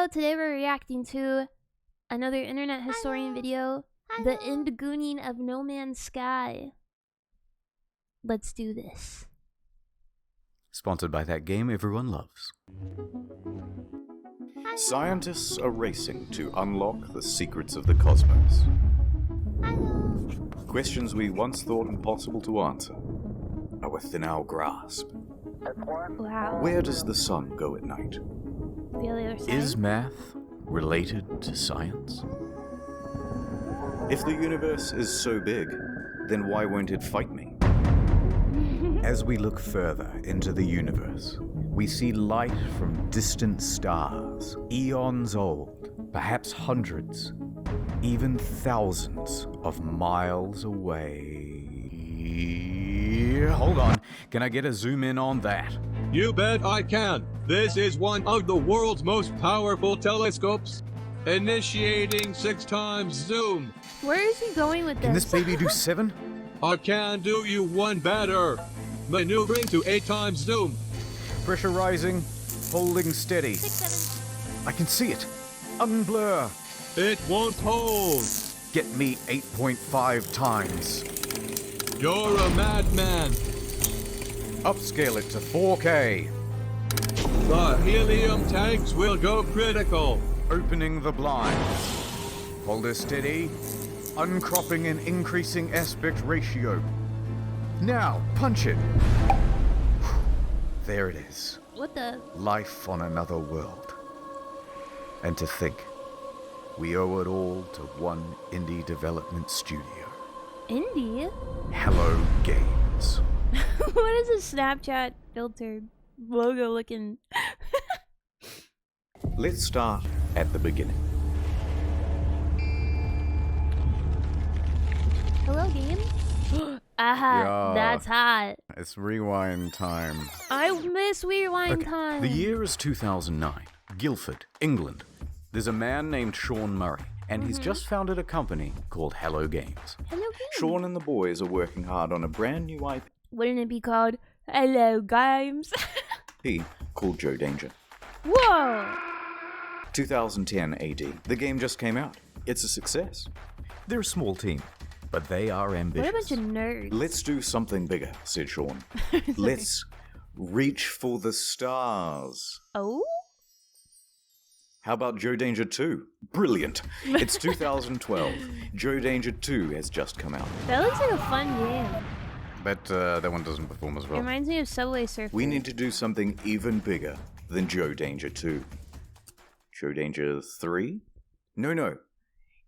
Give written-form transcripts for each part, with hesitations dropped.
Hello, today we're reacting to another internet historian video, The Endgooning of No Man's Sky. Let's do this. Sponsored by that game everyone loves. Scientists are racing to unlock the secrets of the cosmos. Questions we once thought impossible to answer are within our grasp. Wow. Where does the sun go at night? The other side. Is math related to science? If the universe is so big, then why won't it fight me? As we look further into the universe, we see light from distant stars, eons old, perhaps hundreds, even thousands of miles away. Hold on, can I get a zoom in on that? You bet I can. This is one of the world's most powerful telescopes. Initiating 6 times zoom. Where is he going with this? Can this baby do 7? I can do you one better. Maneuvering to 8 times zoom. Pressure rising, holding steady. 6, 7. I can see it. Unblur. It won't hold. Get me 8.5 times. You're a madman. Upscale it to 4K. The helium tanks will go critical. Opening the blinds. Hold her steady. Uncropping and increasing aspect ratio. Now, punch it. There it is. What the? Life on another world. And to think, we owe it all to one indie development studio. Indie? Hello Games. What is a Snapchat filter logo looking? Let's start at the beginning. Hello, game. Aha, Yeah. that's hot. It's rewind time. I miss rewind Okay, time. the year is 2009. Guildford, England. There's a man named Sean Murray, and he's just founded a company called Hello Games. Hello, game. Sean and the boys are working hard on a brand new Wouldn't it be called Hello Games? IP called Joe Danger. Whoa! 2010 AD. The game just came out. It's a success. They're a small team, but they are What a ambitious. bunch of nerds. Let's do something bigger, said Sean. Let's reach for the stars. Oh? How about Joe Danger 2? Brilliant. It's 2012. Joe Danger 2 has just come out. That looks like a fun game. But that one doesn't perform as It well. reminds me of Subway Surfers. We need to do something even bigger than Joe Danger 2. Joe Danger 3? No.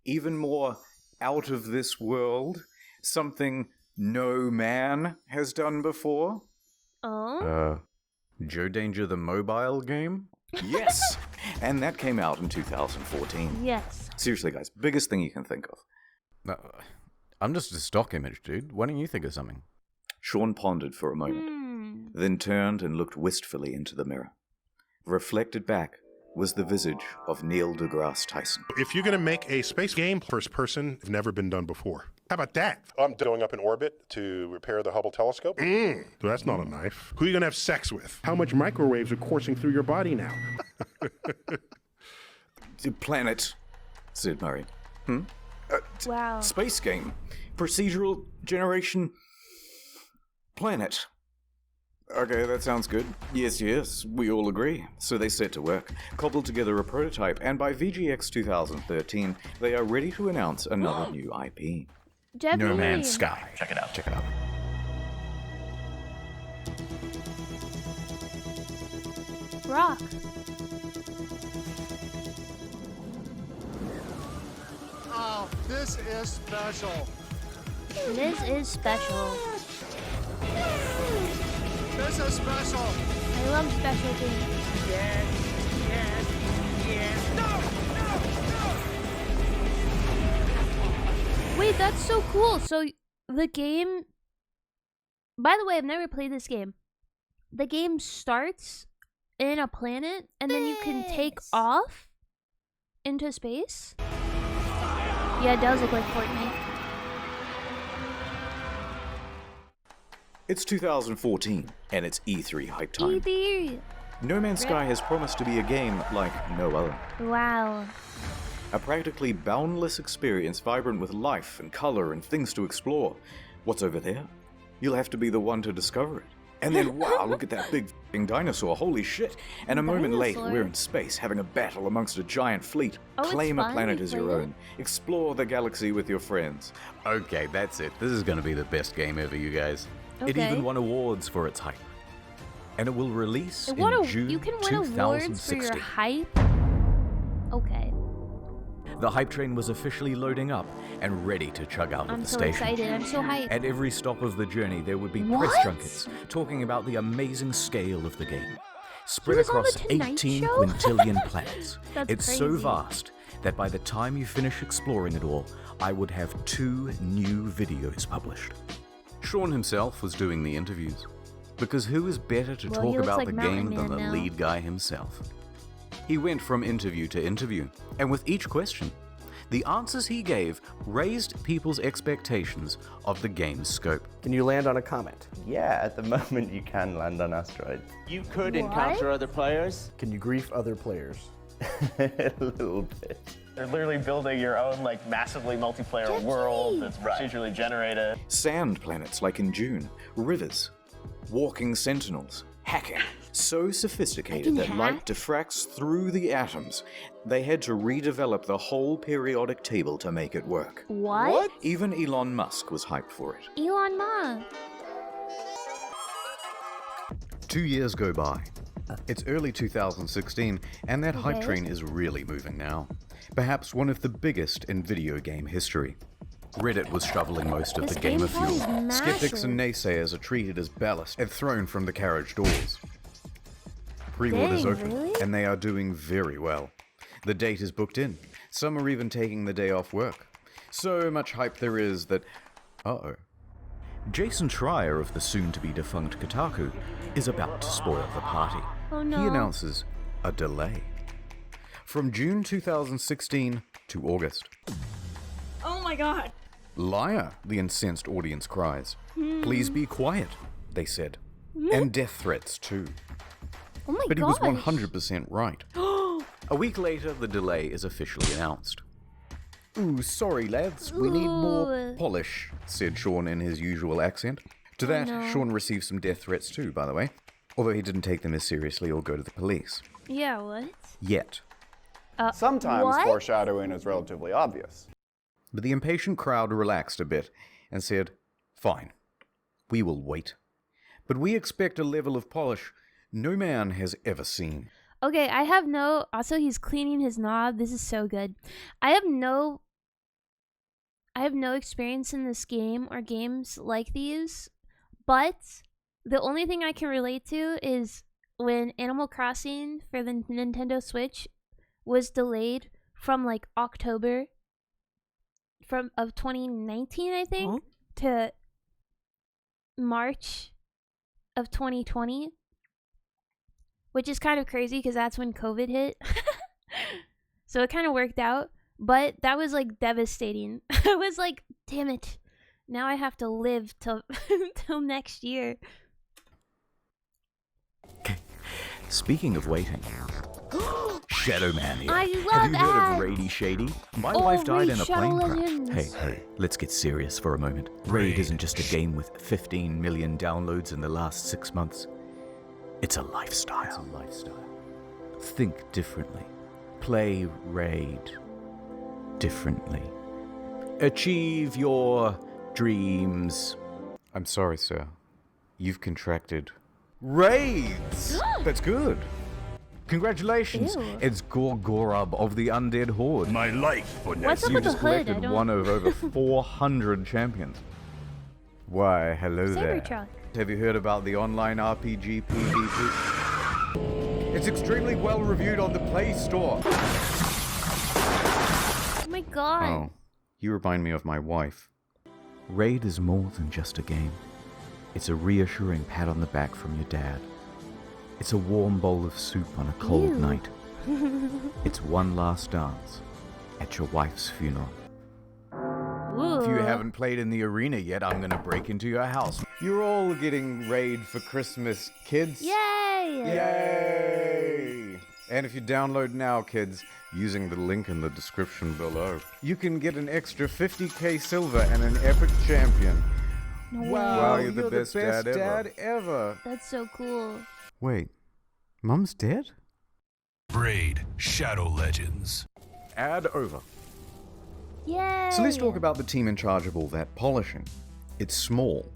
Even more out of this world. Something no man has done before. Oh? Joe Danger the mobile game? Yes! And that came out in 2014. Yes. Seriously, guys, biggest thing you can think of. I'm just a stock image, dude. Why don't you think of something? Sean pondered for a moment, then turned and looked wistfully into the mirror. Reflected back was the visage of Neil deGrasse Tyson. If you're going to make a space game, first person, it's never been done before. How about that? I'm going up in orbit to repair the Hubble telescope. So that's not a knife. Who are you going to have sex with? How much microwaves are coursing through your body now? The planet, said Murray. Wow. Space game. Procedural generation. Planet. Okay, that sounds good. Yes, we all agree. So they set to work, cobbled together a prototype, and by VGX 2013, they are ready to announce another new IP. Jeff No Lee. Man's Sky. Check it out. Rock. Oh, this is special. This is special. This is special. I love special things. Yes. No! Wait, that's so cool. So the game... By the way, I've never played this game. The game starts in a planet, and then you can take off into space. Yeah, it does look like Fortnite. It's 2014, and it's E3 hype time. E3. No Man's Sky has promised to be a game like no other. Wow. A practically boundless experience vibrant with life and color and things to explore. What's over there? You'll have to be the one to discover it. And then, wow, look at that big f***ing dinosaur, holy shit. And a moment later, Dinosaur? we're in space, having a battle amongst a giant fleet. Oh, it's Claim a fun? planet You as your played it? own. Explore the galaxy with your friends. Okay, that's it. This is going to be the best game ever, you guys. It Okay. even won awards for its hype. And it will release What in a, June you can win awards for 2016. your hype? Okay. The hype train was officially loading up and ready to chug out of I'm the so station. excited. I'm so hyped. At every stop of the journey, there would be press What? junkets talking about the amazing scale of the game. Spread was on across The Tonight 18 Show? quintillion planets. That's It's so crazy. vast that by the time you finish exploring it all, I would have 2 new videos published. Sean himself was doing the interviews. Because who is better to Well, he talk looks about like the Mountain game than the Man now. lead guy himself? He went from interview to interview, and with each question, the answers he gave raised people's expectations of the game's scope. Can you land on a comet? Yeah, at the moment you can land on asteroids. You could What? encounter other players. Can you grief other players? A little bit. They're literally building your own like massively multiplayer world that's procedurally generated. Sand planets like in June. Rivers. Walking sentinels. Hacking. So sophisticated I that can light hack? diffracts through the atoms. They had to redevelop the whole periodic table to make it work. What? Even Elon Musk was hyped for it. Elon Musk. 2 years go by. It's early 2016, and that hype Okay. train is really moving now. Perhaps one of the biggest in video game history. Reddit was shoveling most of This the gamer game probably fuel. is Skeptics and massive. naysayers are treated as ballast and thrown from the carriage doors. Pre-orders Dang, open, really? and they are doing very well. The date is booked in. Some are even taking the day off work. So much hype there is that... Uh-oh. Jason Schreier of the soon-to-be defunct Kotaku is about to spoil the party. Oh no. He announces a delay. From June 2016 to August. Oh my god. Liar, the incensed audience cries. Please be quiet, they said. And death threats too. Oh my But he gosh. was 100% right. A week later, the delay is officially announced. Ooh, sorry lads, we need more Ooh. polish, said Sean in his usual accent. To that, no. Sean received some death threats too, by the way. Although he didn't take them as seriously or go to the police. Yeah, what? Yet. Sometimes What? foreshadowing is relatively obvious. But the impatient crowd relaxed a bit and said, fine, we will wait. But we expect a level of polish no man has ever seen. Okay, I have no. Also, he's cleaning his knob. This is so good. I have no experience in this game or games like these, but the only thing I can relate to is when Animal Crossing for the Nintendo Switch was delayed from like October of 2019, I think, to March of 2020. Which is kind of crazy because that's when COVID hit. So it kind of worked out. But that was like devastating. I was like, damn it. Now I have to live till till next year. Speaking of waiting, Shadow Man here. I Have love you heard that. of Rady Shady? My Oh, wife died Raid in a Shadow plane crash. Legends. Hey, let's get serious for a moment. Raid isn't just a game with 15 million downloads in the last 6 months. It's a lifestyle. Think differently. Play Raid differently. Achieve your dreams. I'm sorry, sir. You've contracted Raids. That's good. Congratulations. Ew. It's Gorgorub of the Undead Horde. My life for What's up You with the just hood? I collected don't. one of over 400 champions. Why, hello there. Cybertruck. Have you heard about the online RPG PvP? It's extremely well reviewed on the Play Store. Oh my god. Oh, you remind me of my wife. Raid is more than just a game. It's a reassuring pat on the back from your dad. It's a warm bowl of soup on a cold Ew. night. It's one last dance at your wife's funeral. Ooh. If you haven't played in the arena yet, I'm gonna break into your house. You're all getting Raid for Christmas, kids. Yay! Yay! And if you download now, kids, using the link in the description below, you can get an extra 50k silver and an epic champion. Wow, you're the best dad ever. That's so cool. Wait, Mum's dead? Braid Shadow Legends. Ad over. Yay! So let's talk about the team in charge of all that polishing. It's small.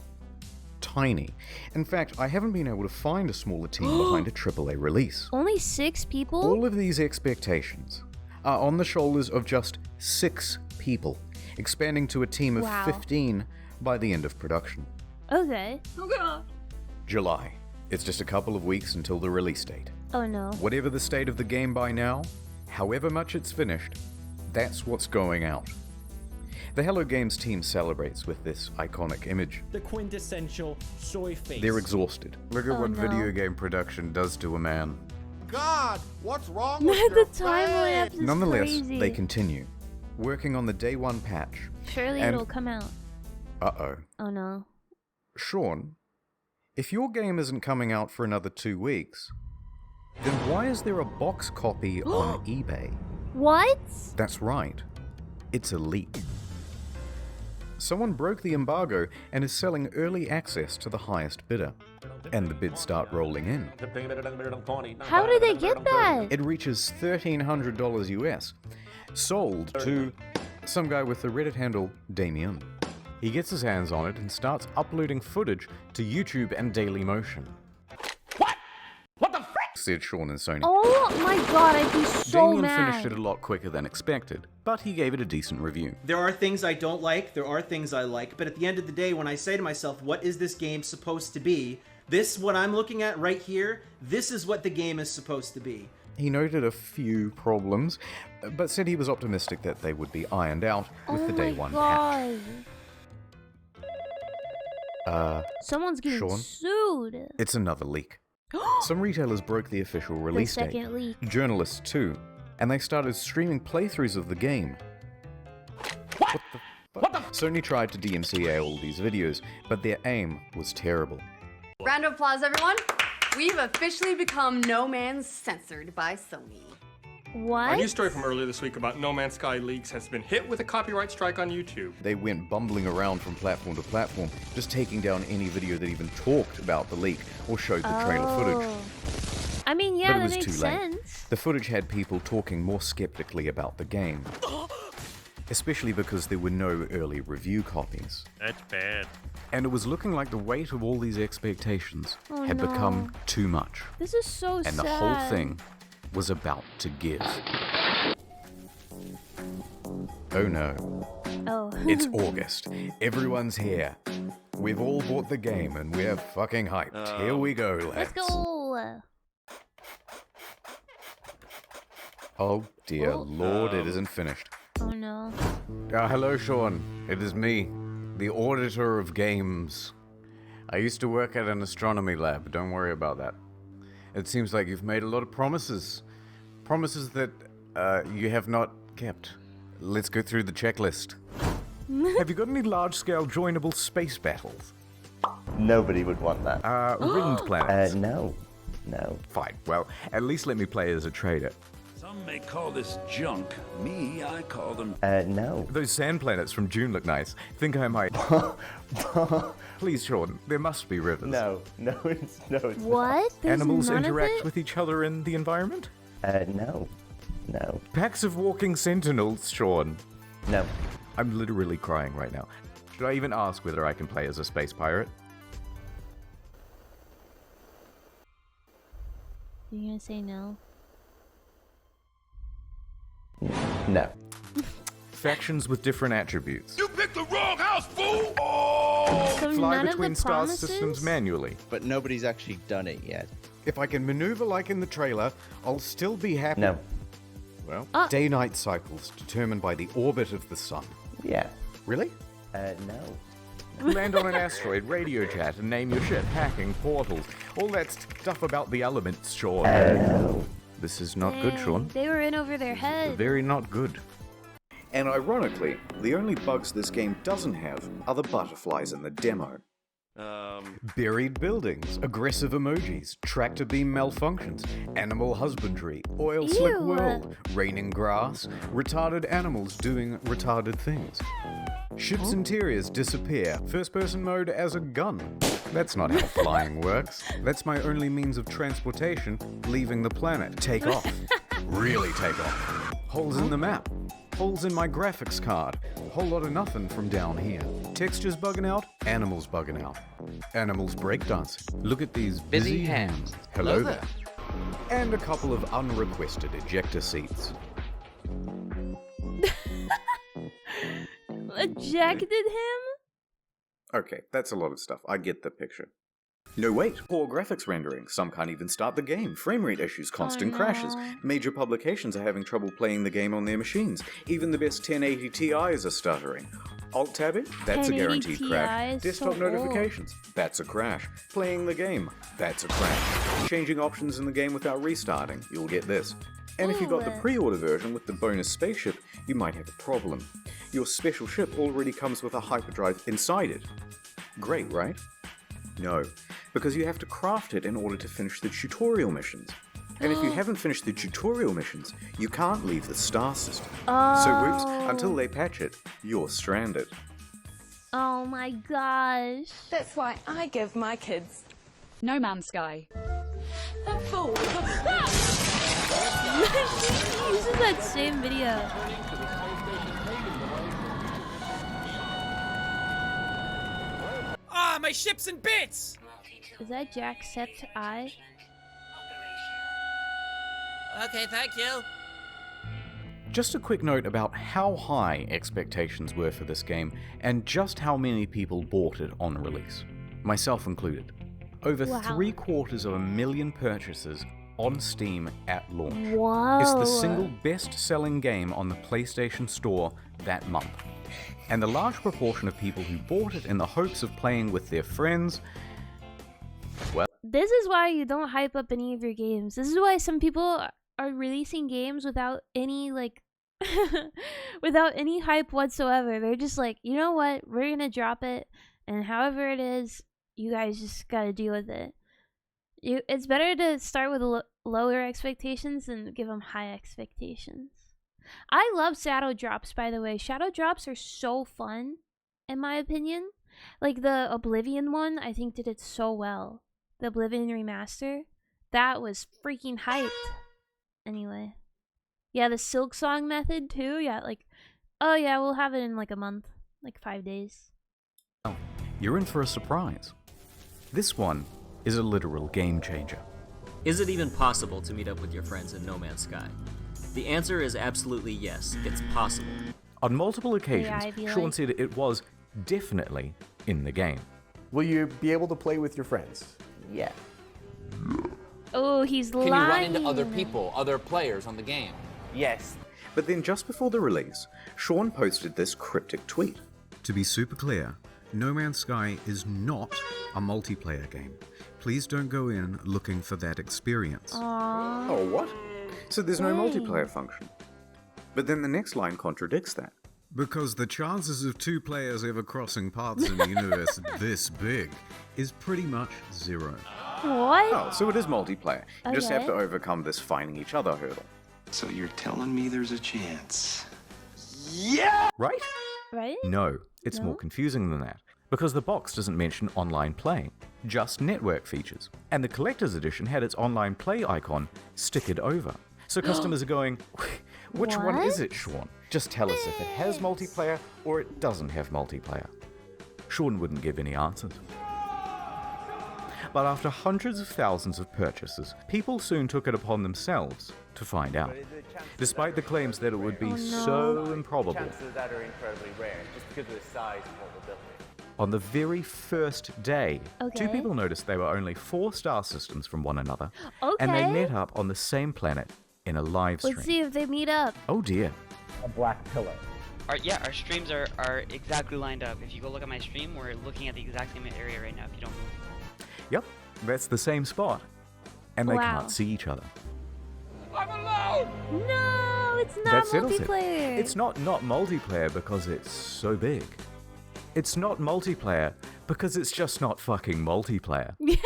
Tiny. In fact, I haven't been able to find a smaller team behind a AAA release. Only 6 people? All of these expectations are on the shoulders of just 6 people, expanding to a team of 15 by the end of production. Okay. Oh god. July. It's just a couple of weeks until the release date. Oh no. Whatever the state of the game by now, however much it's finished, that's what's going out. The Hello Games team celebrates with this iconic image. The quintessential soy face. They're exhausted. Look at Oh, what no. video game production does to a man. God, what's wrong with The your time lapse is Nonetheless, crazy. they continue, working on the day 1 patch. Surely and- it'll come out. Uh-oh. Oh no. Sean, if your game isn't coming out for another 2 weeks, then why is there a box copy on eBay? What? That's right. It's a leak. Someone broke the embargo and is selling early access to the highest bidder. And the bids start rolling in. How did they get that? It reaches $1,300 US, sold to some guy with the Reddit handle Damien. He gets his hands on it and starts uploading footage to YouTube and Dailymotion. What the frick? Said Sean and Sony. Oh my god, I'd be so Damien mad. finished it a lot quicker than expected, but he gave it a decent review. There are things I don't like, there are things I like, but at the end of the day, when I say to myself, what is this game supposed to be? This, what I'm looking at right here, this is what the game is supposed to be. He noted a few problems, but said he was optimistic that they would be ironed out with the day 1 patch. Someone's getting Sean? sued. It's another leak. Some retailers broke the official release date. second leak. Journalists too, and they started streaming playthroughs of the game. What the Sony tried to DMCA all these videos, but their aim was terrible. Round of applause, everyone. We've officially become No Man's censored by Sony. What? A news story from earlier this week about No Man's Sky leaks has been hit with a copyright strike on YouTube. They went bumbling around from platform to platform, just taking down any video that even talked about the leak or showed the trailer footage. I mean, yeah, But it that was makes too late. sense. The footage had people talking more skeptically about the game, especially because there were no early review copies. That's bad. And it was looking like the weight of all these expectations Oh, had no. become too much. This is so sad. And the whole thing was about to give. Oh no. Oh. It's August. Everyone's here. We've all bought the game and we're fucking hyped. Here we go, lads. Let's go. Oh dear lord, it isn't finished. Oh no. Hello, Sean. It is me, the auditor of games. I used to work at an astronomy lab. Don't worry about that. It seems like you've made a lot of promises. Promises that you have not kept. Let's go through the checklist. Have you got any large-scale joinable space battles? Nobody would want that. Ringed planets? No. Fine. Well, at least let me play as a trader. Some may call this junk. Me, I call them... No. Those sand planets from June look nice. Think I might... Please, Sean, there must be rivers. No, it's What? There's Animals none of interact it? with each other in the environment? No. Packs of walking sentinels, Sean. No. I'm literally crying right now. Should I even ask whether I can play as a space pirate? You're gonna say no? No. Factions with different attributes. You picked the wrong house, fool! So Fly none between of the star promises? systems manually. But nobody's actually done it yet. If I can maneuver like in the trailer, I'll still be happy. No. Well, day-night cycles determined by the orbit of the sun. Yeah. Really? No. Land on an asteroid, radio chat, and name your ship, hacking, portals, all that stuff about the elements, Sean. No. This is not good, Sean. They were in over their head. Very not good. And ironically, the only bugs this game doesn't have are the butterflies in the demo. Buried buildings, aggressive emojis, tractor beam malfunctions, animal husbandry, oil slick Ew. world, raining grass, retarded animals doing retarded things. Ships' interiors disappear, first person mode as a gun. That's not how flying works. That's my only means of transportation, leaving the planet. Take off. Really take off. Holes in the map. Holes in my graphics card. Whole lot of nothing from down here. Textures bugging out, animals bugging out. Animals breakdancing. Look at these busy hands. Hello there. And a couple of unrequested ejector seats. Ejected him? Okay, that's a lot of stuff. I get the picture. No, wait. Poor graphics rendering. Some can't even start the game. Frame rate issues, constant crashes. Major publications are having trouble playing the game on their machines. Even the best 1080 Ti's are stuttering. Alt-tabbing? That's a guaranteed crash. Desktop notifications? That's a crash. Playing the game? That's a crash. Changing options in the game without restarting? You'll get this. And if you got the pre-order version with the bonus spaceship, you might have a problem. Your special ship already comes with a hyperdrive inside it. Great, right? No, because you have to craft it in order to finish the tutorial missions. And if you haven't finished the tutorial missions, you can't leave the star system. So whoops, until they patch it, you're stranded. Oh my gosh. That's why I give my kids No Man's Sky. a fool. She uses that same video. Ah, my ship's in bits! Is that Jacksepticeye? Okay, thank you. Just a quick note about how high expectations were for this game and just how many people bought it on release, myself included. Over 750,000 purchases on Steam at launch. Whoa. It's the single best-selling game on the PlayStation Store that month. And the large proportion of people who bought it in the hopes of playing with their friends, well... This is why you don't hype up any of your games. This is why some people are releasing games without any, like, without any hype whatsoever. They're just like, you know what? We're gonna drop it, and however it is, you guys just gotta deal with it. It's better to start with lower expectations than give them high expectations. I love shadow drops, by the way. Shadow drops are so fun, in my opinion. Like the Oblivion one, I think did it so well. The Oblivion remaster, that was freaking hyped. Anyway, yeah, the Silk Song method too. Yeah, like, oh yeah, we'll have it in like a month, like 5 days. You're in for a surprise. This one is a literal game changer. Is it even possible to meet up with your friends in No Man's Sky? The answer is absolutely yes, it's possible. On multiple occasions, Sean said it was definitely in the game. Will you be able to play with your friends? Yeah. Oh, he's lying. Can you run into other people, other players on the game? Yes. But then just before the release, Sean posted this cryptic tweet. To be super clear, No Man's Sky is not a multiplayer game. Please don't go in looking for that experience. Aww. Oh, what? So there's no multiplayer function. But then the next line contradicts that. Because the chances of two players ever crossing paths in a universe this big is pretty much zero. What? Oh, so it is multiplayer. You just have to Okay. overcome this finding each other hurdle. So you're telling me there's a chance? Yeah! Right? Right? No, it's No? more confusing than that. Because the box doesn't mention online playing, just network features. And the collector's edition had its online play icon stickered over. So customers are going, which one is it, Sean? Just tell us if it has multiplayer or it doesn't have multiplayer. Sean wouldn't give any answers. But after hundreds of thousands of purchases, people soon took it upon themselves to find out. Despite the claims that it would be so improbable, Chances that are incredibly rare, just because of the size and vulnerability. on the very first day, two Okay. people noticed they were only 4 star systems from one another, and they Okay. met up on the same planet in a live stream. Let's see if they meet up. Oh dear. A black pillow. Our streams are exactly lined up. If you go look at my stream, we're looking at the exact same area right now if you don't move. Yep, that's the same spot. And they Wow. can't see each other. I'm alone! No, it's not That settles it. multiplayer. It's not multiplayer because it's so big. It's not multiplayer because it's just not fucking multiplayer. Yeah.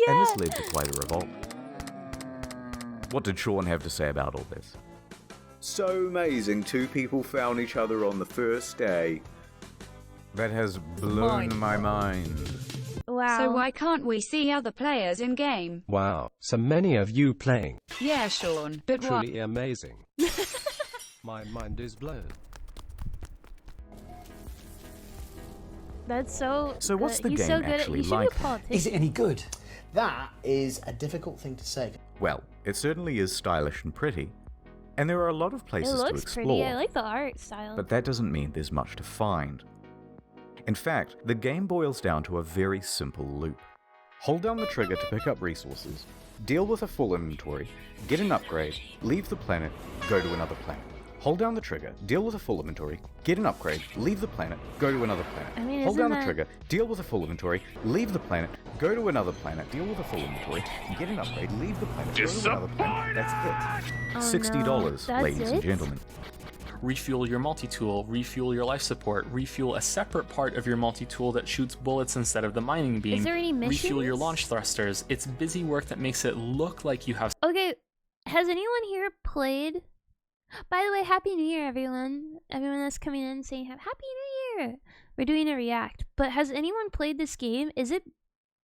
And this led to quite a revolt. What did Sean have to say about all this? So amazing, 2 people found each other on the first day. That has blown my mind. Wow. So why can't we see other players in game? Wow, so many of you playing. Yeah, Sean, but what? Truly amazing. My mind is blown. That's so. So what's the He's game so good actually he should like? be a politician. Is it any good? That is a difficult thing to say. Well, it certainly is stylish and pretty, and there are a lot of places It to looks explore. pretty. I like the art style. But that doesn't mean there's much to find. In fact, the game boils down to a very simple loop. Hold down the trigger to pick up resources, deal with a full inventory, get an upgrade, leave the planet, go to another planet. Hold down the trigger, deal with a full inventory, get an upgrade, leave the planet, go to another planet. I mean, Hold isn't down the that- trigger, deal with a full inventory, leave the planet, go to another planet, deal with a full inventory, get an upgrade, leave the planet, go to another planet. That's it. Oh, $60, no. ladies That's and it? gentlemen. Refuel your multi-tool, refuel your life support, refuel a separate part of your multi-tool that shoots bullets instead of the mining beam. Is there any Refuel your missions? launch thrusters. It's busy work that makes it look like you have. Okay, has anyone here played? By the way, Happy New Year, everyone. Everyone that's coming in saying Happy New Year. We're doing a react. But has anyone played this game? Is it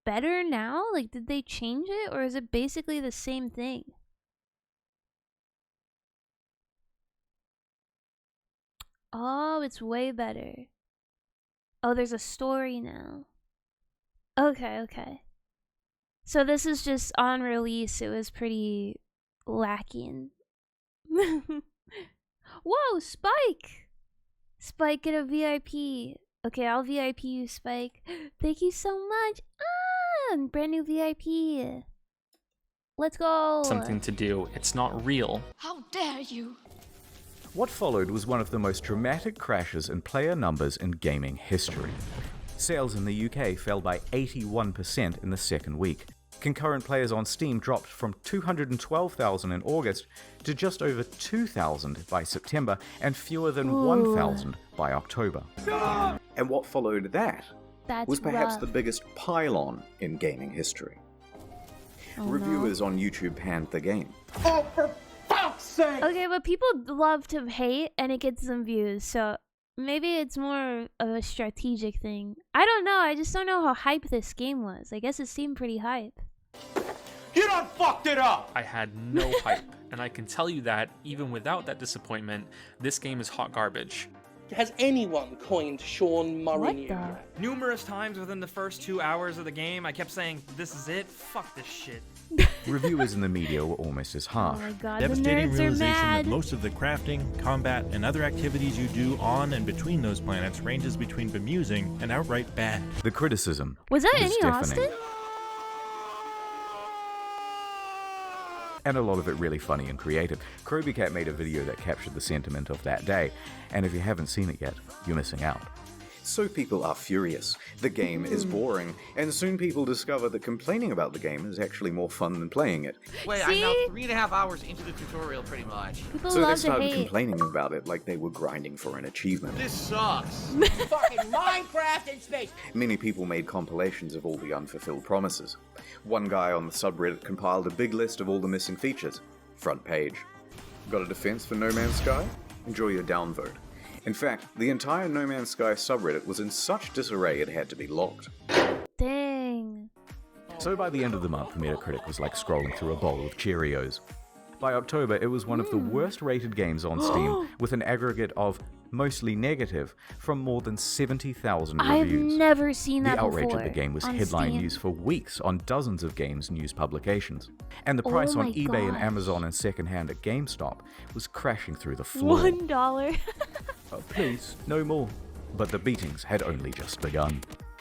better now? Like, did they change it? Or is it basically the same thing? Oh, it's way better. Oh, there's a story now. Okay, okay. So this is just on release. It was pretty lacking. Whoa, Spike! Spike, get a VIP. Okay, I'll VIP you, Spike. Thank you so much. Ah, brand new VIP. Let's go. Something to do. It's not real. How dare you? What followed was one of the most dramatic crashes in player numbers in gaming history. Sales in the UK fell by 81% in the second week. Concurrent players on Steam dropped from 212,000 in August to just over 2,000 by September and fewer than 1,000 by October. And what followed that That's was perhaps rough. the biggest pylon in gaming history. Oh, no. Reviewers on YouTube panned the game. Oh, for fuck's sake! Okay, but people love to hate and it gets them views, so maybe it's more of a strategic thing. I don't know, I just don't know how hype this game was. I guess it seemed pretty hype. You done fucked it up! I had no hype, and I can tell you that, even without that disappointment, this game is hot garbage. Has anyone coined Sean Mourinho? Numerous times within the first 2 hours of the game, I kept saying, "This is it. Fuck this shit." Reviewers in the media were almost as harsh. Oh my god, Devastating the nerds are realization mad. that most of the crafting, combat, and other activities you do on and between those planets ranges between bemusing and outright bad. The criticism Was that was any deafening. Austin? And a lot of it really funny and creative. Krobycat made a video that captured the sentiment of that day, and if you haven't seen it yet, you're missing out. So people are furious. The game is boring, and soon people discover that complaining about the game is actually more fun than playing it. Wait, I'm now 3.5 hours into the tutorial, pretty much. People So they love to started hate. complaining about it like they were grinding for an achievement. This sucks. Fucking Minecraft in space! Many people made compilations of all the unfulfilled promises. One guy on the subreddit compiled a big list of all the missing features. Front page. Got a defense for No Man's Sky? Enjoy your downvote. In fact, the entire No Man's Sky subreddit was in such disarray it had to be locked. Dang. So by the end of the month, Metacritic was like scrolling through a bowl of Cheerios. By October, it was one of the worst rated games on Steam, with an aggregate of mostly negative from more than 70,000 I've reviews. never seen that The outrage before of the game was on headline Steam. news for weeks on dozens of games news publications. And the price Oh on my eBay and gosh. Amazon and secondhand at GameStop was crashing through the floor. $1. Please, no more. But the beatings had only just begun.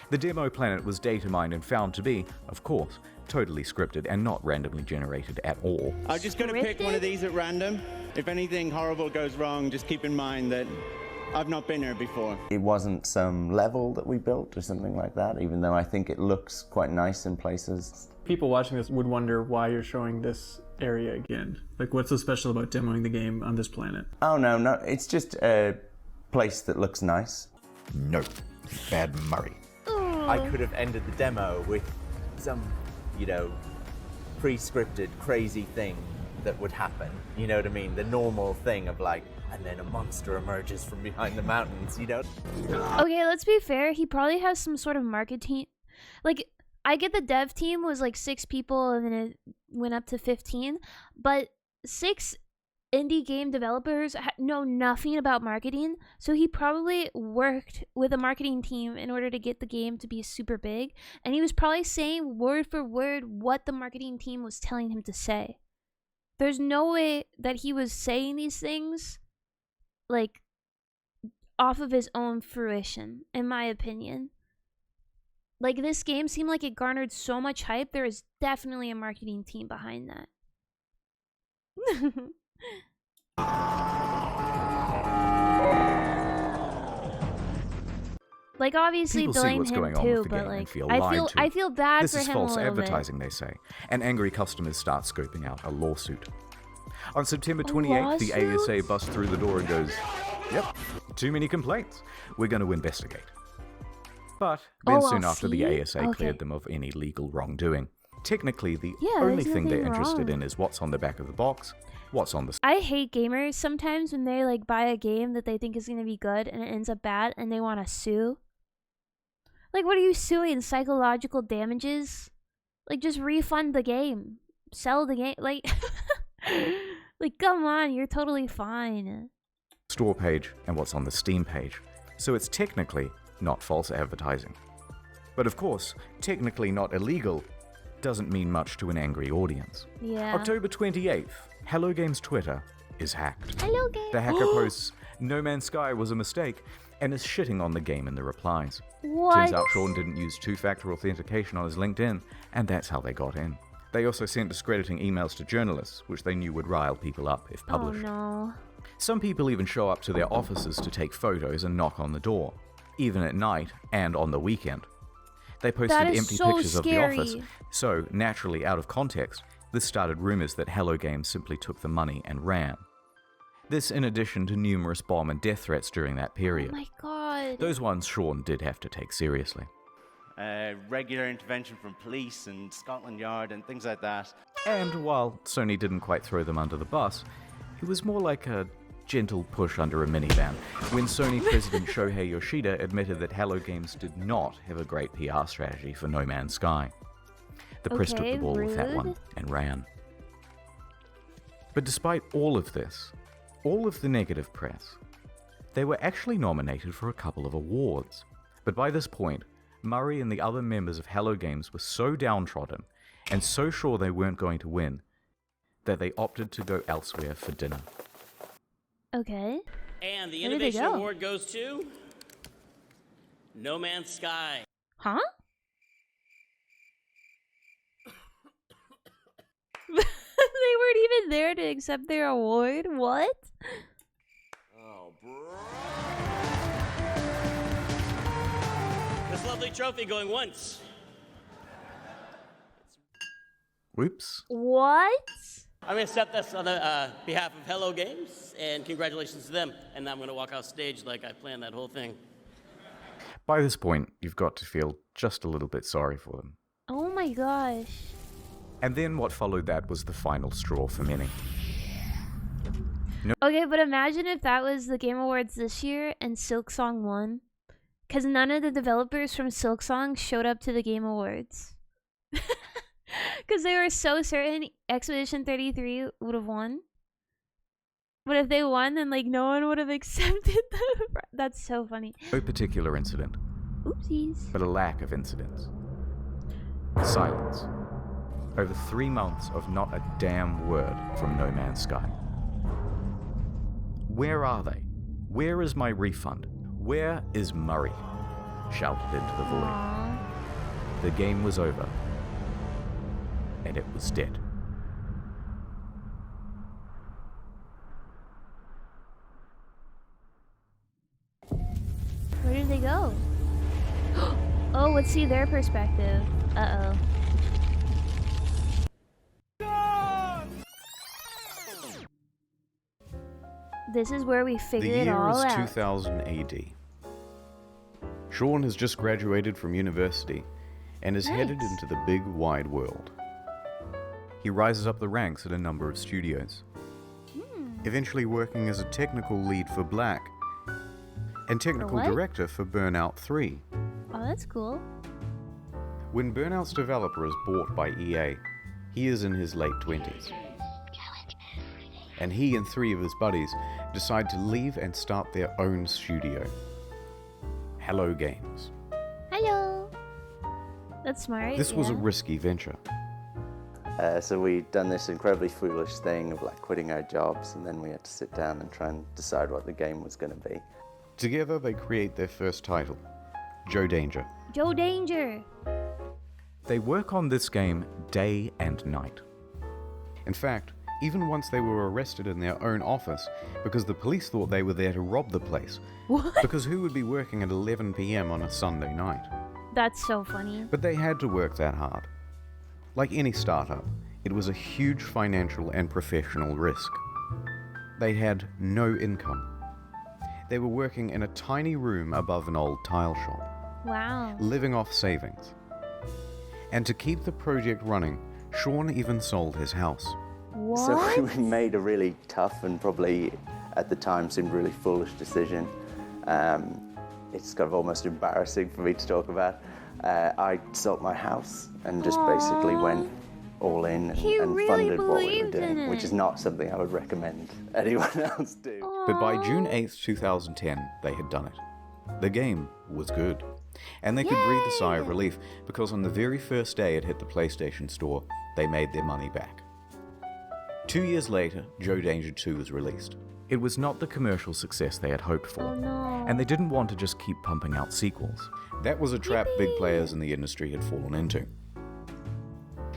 The demo planet was data mined and found to be, of course, totally scripted and not randomly generated at all. I'm just going to pick one of these at random. If anything horrible goes wrong, just keep in mind that I've not been here before. It wasn't some level that we built or something like that, even though I think it looks quite nice in places. People watching this would wonder why you're showing this area again. Like, what's so special about demoing the game on this planet? Oh, no, it's just a place that looks nice. No. Bad Murray. I could have ended the demo with some, pre-scripted crazy thing that would happen. You know what I mean? The normal thing of like, and then a monster emerges from behind the mountains, Okay, let's be fair. He probably has some sort of marketing. Like, I get the dev team was like 6 people and then it went up to 15, but 6 indie game developers know nothing about marketing, so he probably worked with a marketing team in order to get the game to be super big, and he was probably saying word for word what the marketing team was telling him to say. There's no way that he was saying these things like off of his own fruition, in my opinion. Like, this game seemed like it garnered so much hype. There is definitely a marketing team behind that. Like, obviously People see blame what's him going on too, with the but game and like feel I lied feel to. bad This for is him false a little advertising, they say, and angry customers start scoping out a lawsuit. On September A 28th, the lawsuit? ASA busts through the door and goes, "Yep, too many complaints. We're going to investigate." But then soon after, the ASA cleared them of any legal wrongdoing. Technically, the only there's thing they're nothing interested wrong. in is what's on the back of the box, what's on the... I hate gamers sometimes when they like buy a game that they think is going to be good and it ends up bad and they want to sue. Like, what are you suing? Psychological damages? Like, just refund the game. Sell the game. Like, like, come on, you're totally fine. store page and what's on the Steam page, so it's technically not false advertising. But of course, technically not illegal doesn't mean much to an angry audience. Yeah. October 28th, Hello Games Twitter is hacked. Hello Games. The hacker posts, "No Man's Sky was a mistake," and is shitting on the game in the replies. What? Turns out Sean didn't use two-factor authentication on his LinkedIn, and that's how they got in. They also sent discrediting emails to journalists, which they knew would rile people up if published. Oh no. Some people even show up to their offices to take photos and knock on the door, even at night and on the weekend. They posted That is empty so pictures scary. of the office, so naturally out of context, this started rumors that Hello Games simply took the money and ran. This in addition to numerous bomb and death threats during that period. Oh my god. Those ones Sean did have to take seriously. Regular intervention from police and Scotland Yard and things like that. And while Sony didn't quite throw them under the bus, it was more like a gentle push under a minivan when Sony president Shohei Yoshida admitted that Hello Games did not have a great PR strategy for No Man's Sky. The press took the ball with that one and ran. But despite all of this, all of the negative press, they were actually nominated for a couple of awards. But by this point, Murray and the other members of Hello Games were so downtrodden and so sure they weren't going to win that they opted to go elsewhere for dinner. Okay. And the Where did they Innovation go? Award goes to No Man's Sky. Huh? They weren't even there to accept their award? What? Oh, bro. This lovely trophy going once. Whoops. What? I'm going to set this on the behalf of Hello Games, and congratulations to them. And I'm going to walk off stage like I planned that whole thing. By this point, you've got to feel just a little bit sorry for them. Oh my gosh. And then what followed that was the final straw for many. Okay, but imagine if that was the Game Awards this year and Silksong won. Because none of the developers from Silksong showed up to the Game Awards. Because they were so certain Expedition 33 would have won. But if they won, then like no one would have accepted them. That's so funny. No particular incident, Oopsies. but a lack of incidents. Silence. Over 3 months of not a damn word from No Man's Sky. Where are they? Where is my refund? Where is Murray? Shouted into the void. Aww. The game was over. And it was dead. Where did they go? Oh, let's see their perspective. Uh-oh. This is where we The figured it year all is out. 2000 AD. Sean has just graduated from university and is headed into the big wide world. He rises up the ranks at a number of studios, eventually working as a technical lead for Black and technical director for Burnout 3. Oh, that's cool. When Burnout's developer is bought by EA, he is in his late 20s. And he and 3 of his buddies decide to leave and start their own studio, Hello Games. Hello. That's smart. This was a risky venture. So we'd done this incredibly foolish thing of like quitting our jobs, and then we had to sit down and try and decide what the game was going to be. Together they create their first title, Joe Danger. Joe Danger. They work on this game day and night. In fact, even once they were arrested in their own office because the police thought they were there to rob the place. What? Because who would be working at 11 p.m. on a Sunday night? That's so funny. But they had to work that hard. Like any startup, it was a huge financial and professional risk. They had no income. They were working in a tiny room above an old tile shop. Wow. Living off savings. And to keep the project running, Sean even sold his house. What? So we made a really tough and probably at the time seemed really foolish decision. It's kind of almost embarrassing for me to talk about. I sold my house and just basically went all in and really funded what we were believed in doing, which is not something I would recommend anyone else do. But by June 8th, 2010, they had done it. The game was good. And they could breathe a sigh of relief because on the very first day it hit the PlayStation Store, they made their money back. 2 years later, Joe Danger 2 was released. It was not the commercial success they had hoped for, and they didn't want to just keep pumping out sequels. That was a trap big players in the industry had fallen into.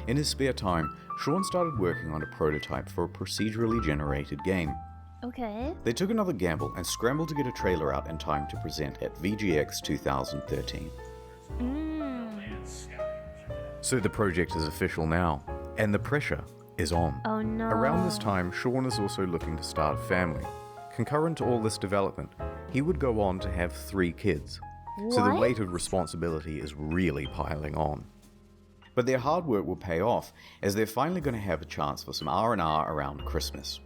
In his spare time, Sean started working on a prototype for a procedurally generated game. Okay. They took another gamble and scrambled to get a trailer out in time to present at VGX 2013. So the project is official now, and the pressure is on. Oh no. Around this time, Sean is also looking to start a family. Concurrent to all this development, he would go on to have 3 kids. So the weight of responsibility is really piling on. But their hard work will pay off, as they're finally going to have a chance for some R&R around Christmas.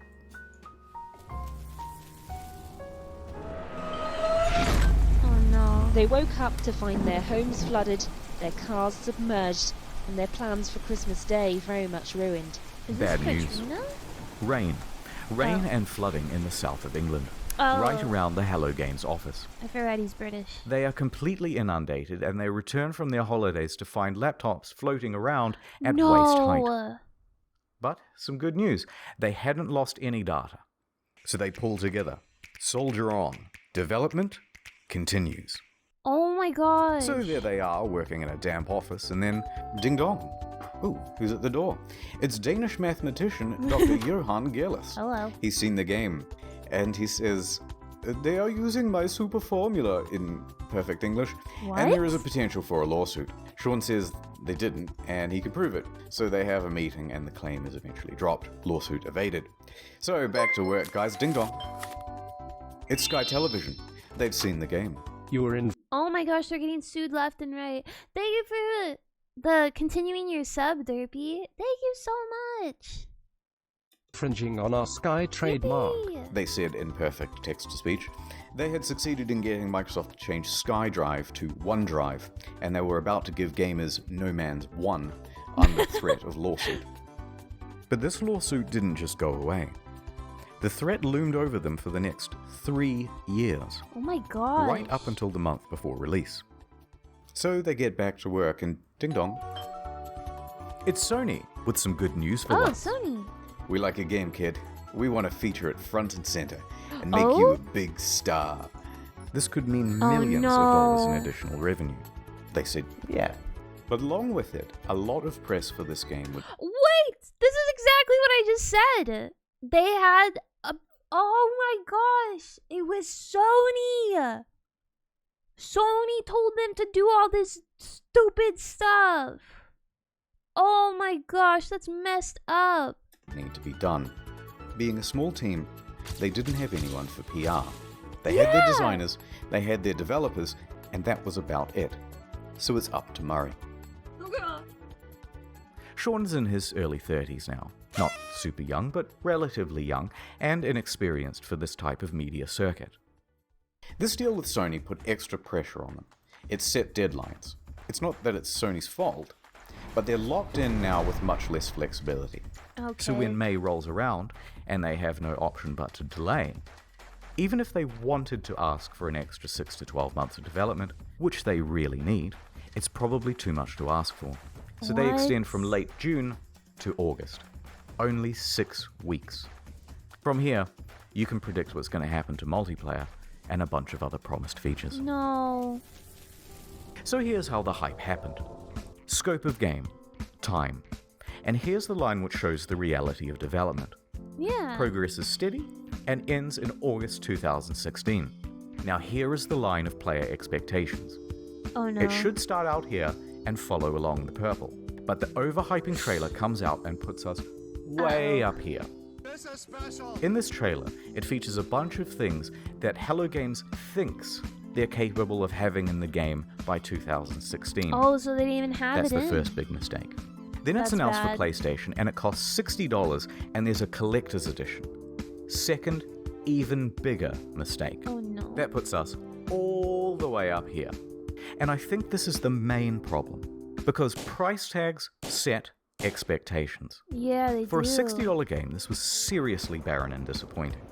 Oh no. They woke up to find their homes flooded, their cars submerged, and their plans for Christmas Day very much ruined. Bad news. Rain. Rain and flooding in the south of England. Right around the Hello Games office. I forgot he's British. They are completely inundated and they return from their holidays to find laptops floating around at waist height. But some good news. They hadn't lost any data. So they pull together. Soldier on. Development continues. Oh my god. So there they are, working in a damp office, and then ding dong. Ooh, who's at the door? It's Danish mathematician Dr. Johan Gillis. Hello. He's seen the game, and he says, they are using my super formula in perfect English, and there is a potential for a lawsuit. Sean says they didn't, and he can prove it. So they have a meeting, and the claim is eventually dropped. Lawsuit evaded. So back to work, guys. Ding dong. It's Sky Television. They've seen the game. You were in. Oh my gosh, they're getting sued left and right. Thank you for the continuing your sub, Derpy. Thank you so much. Infringing on our Sky trademark. They said in perfect text-to-speech. They had succeeded in getting Microsoft to change SkyDrive to OneDrive, and they were about to give gamers No Man's 1 under threat of lawsuit. But this lawsuit didn't just go away. The threat loomed over them for the next 3 years. Oh my god. Right up until the month before release. So they get back to work and ding dong. It's Sony with some good news for once. Sony. We like a game, kid. We want to feature it front and center and make you a big star. This could mean millions of dollars in additional revenue. They said, yeah. But along with it, a lot of press for this game would... Wait! This is exactly what I just said! They had a... Oh my gosh! It was Sony! Sony told them to do all this stupid stuff! Oh my gosh, that's messed up! Need to be done. Being a small team, they didn't have anyone for PR. They had their designers, they had their developers, and that was about it. So it's up to Murray. Sean is in his early 30s now. Not super young, but relatively young, and inexperienced for this type of media circuit. This deal with Sony put extra pressure on them. It set deadlines. It's not that it's Sony's fault, but they're locked in now with much less flexibility. Okay. So when May rolls around, and they have no option but to delay, even if they wanted to ask for an extra 6 to 12 months of development, which they really need, it's probably too much to ask for. So they extend from late June to August. Only 6 weeks. From here, you can predict what's going to happen to multiplayer and a bunch of other promised features. No. So here's how the hype happened. Scope of game, time. And here's the line which shows the reality of development. Yeah. Progress is steady and ends in August 2016. Now here is the line of player expectations. Oh no. It should start out here and follow along the purple. But the overhyping trailer comes out and puts us way up here. In this trailer, it features a bunch of things that Hello Games thinks they're capable of having in the game by 2016. Oh, so they didn't even have That's it the in. first big mistake. Then it's That's announced bad. for PlayStation, and it costs $60, and there's a collector's edition. Second, even bigger mistake. Oh no. That puts us all the way up here. And I think this is the main problem, because price tags set expectations. Yeah, they For do. a $60 game, this was seriously barren and disappointing.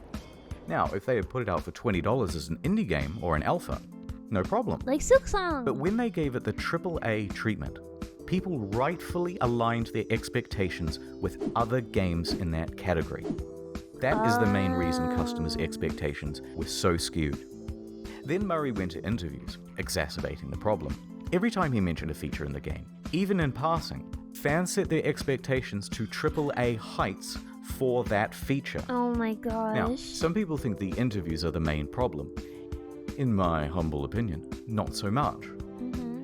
Now, if they had put it out for $20 as an indie game or an alpha, no problem. Like Silksong. But when they gave it the AAA treatment, people rightfully aligned their expectations with other games in that category. That is the main reason customers' expectations were so skewed. Then Murray went to interviews, exacerbating the problem. Every time he mentioned a feature in the game, even in passing, fans set their expectations to AAA heights for that feature. Oh my gosh. Now, some people think the interviews are the main problem. In my humble opinion, not so much.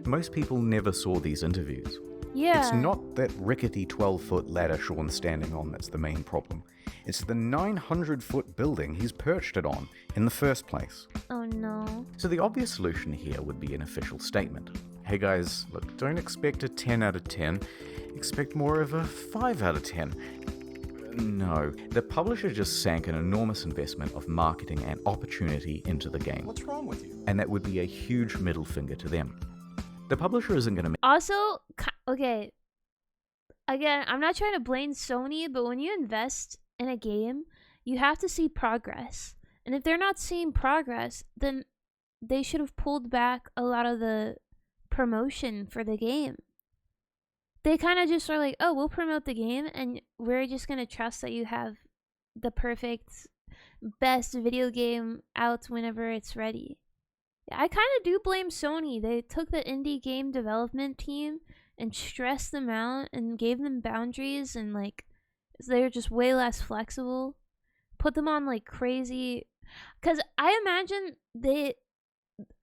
Most people never saw these interviews. Yeah. It's not that rickety 12-foot ladder Sean's standing on that's the main problem. It's the 900-foot building he's perched it on in the first place. Oh no. So the obvious solution here would be an official statement. Hey guys, look, don't expect a 10 out of 10. Expect more of a 5 out of 10. No, the publisher just sank an enormous investment of marketing and opportunity into the game. What's wrong with you? And that would be a huge middle finger to them. The publisher isn't going to make... Also, okay, again, I'm not trying to blame Sony, but when you invest in a game, you have to see progress. And if they're not seeing progress, then they should have pulled back a lot of the promotion for the game. They kind of just are like, oh, we'll promote the game, and we're just going to trust that you have the perfect, best video game out whenever it's ready. I kind of do blame Sony. They took the indie game development team and stressed them out and gave them boundaries, and like they're just way less flexible. Put them on like crazy, because I imagine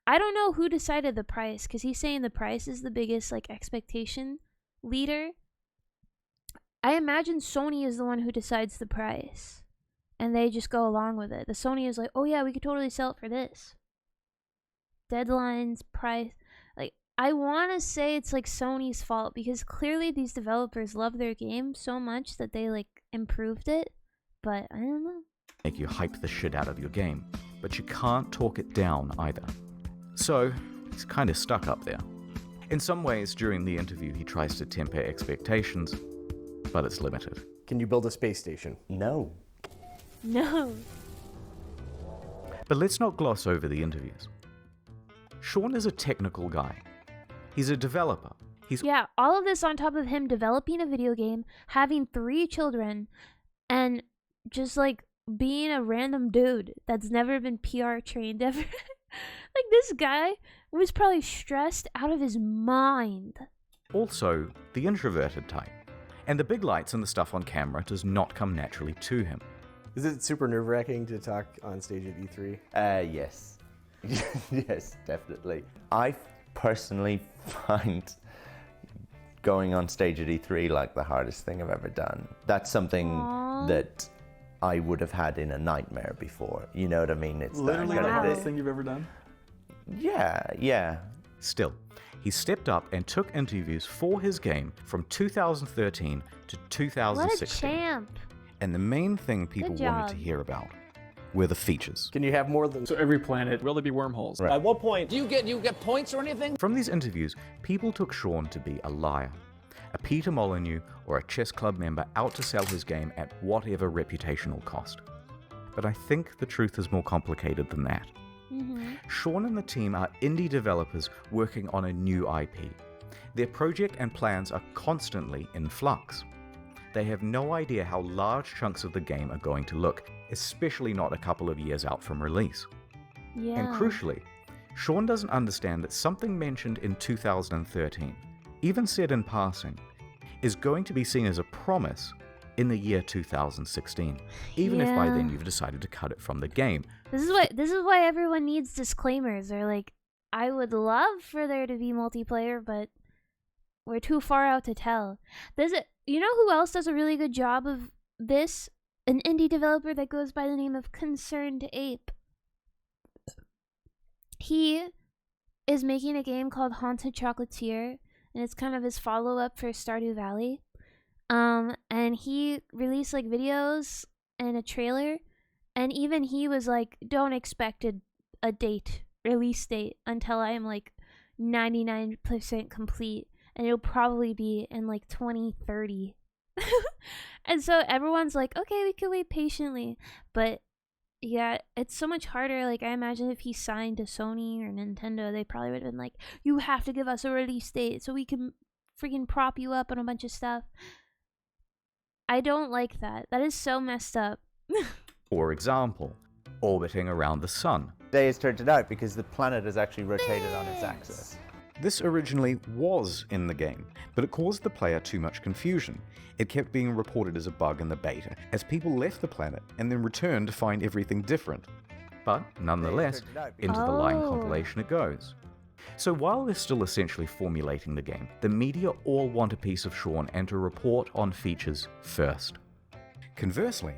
I don't know who decided the price, because he's saying the price is the biggest like expectation leader. I imagine Sony is the one who decides the price, and they just go along with it. The Sony is like, oh yeah, we could totally sell it for this. Deadlines, price, like I want to say it's like Sony's fault, because clearly these developers love their game so much that they like improved it, but I don't know. Make you hype the shit out of your game, but you can't talk it down either. So, he's kind of stuck up there. In some ways, during the interview, he tries to temper expectations, but it's limited. Can you build a space station? No. No. But let's not gloss over the interviews. Sean is a technical guy. He's a developer. Yeah, all of this on top of him developing a video game, having 3 children, and just like being a random dude that's never been PR trained ever. Like this guy was probably stressed out of his mind. Also, the introverted type. And the big lights and the stuff on camera does not come naturally to him. Is it super nerve-wracking to talk on stage at E3? Yes. Yes, definitely. I personally find going on stage at E3 like the hardest thing I've ever done. That's something that I would have had in a nightmare before. You know what I mean? It's literally that the kind of hardest thing you've ever done? Yeah. Still, he stepped up and took interviews for his game from 2013 to 2016. What a champ. And the main thing people Good wanted to job. hear about were the features. Can you have more than... So every planet... Will there be wormholes? Right. At what point? Do you get points or anything? From these interviews, people took Sean to be a liar, a Peter Molyneux or a chess club member out to sell his game at whatever reputational cost. But I think the truth is more complicated than that. Sean and the team are indie developers working on a new IP. Their project and plans are constantly in flux. They have no idea how large chunks of the game are going to look, especially not a couple of years out from release. Yeah. And crucially, Sean doesn't understand that something mentioned in 2013, even said in passing, is going to be seen as a promise in the year 2016, even if by then you've decided to cut it from the game. This is why everyone needs disclaimers. They're like, I would love for there to be multiplayer, but we're too far out to tell. You know who else does a really good job of this? An indie developer that goes by the name of Concerned Ape. He is making a game called Haunted Chocolatier, and it's kind of his follow-up for Stardew Valley. And he released like videos and a trailer, and even he was like, don't expect a release date until I am like 99% complete, and it'll probably be in like 2030. And so everyone's like, okay, we can wait patiently. But yeah, it's so much harder. Like, I imagine if he signed to Sony or Nintendo, they probably would have been like, you have to give us a release date so we can freaking prop you up on a bunch of stuff. I don't like that. That is so messed up. For example, orbiting around the sun. Day has turned it out because the planet has actually rotated on its axis. This originally was in the game, but it caused the player too much confusion. It kept being reported as a bug in the beta, as people left the planet and then returned to find everything different. But nonetheless, into the line compilation it goes. So while they're still essentially formulating the game, the media all want a piece of Sean and to report on features first. Conversely,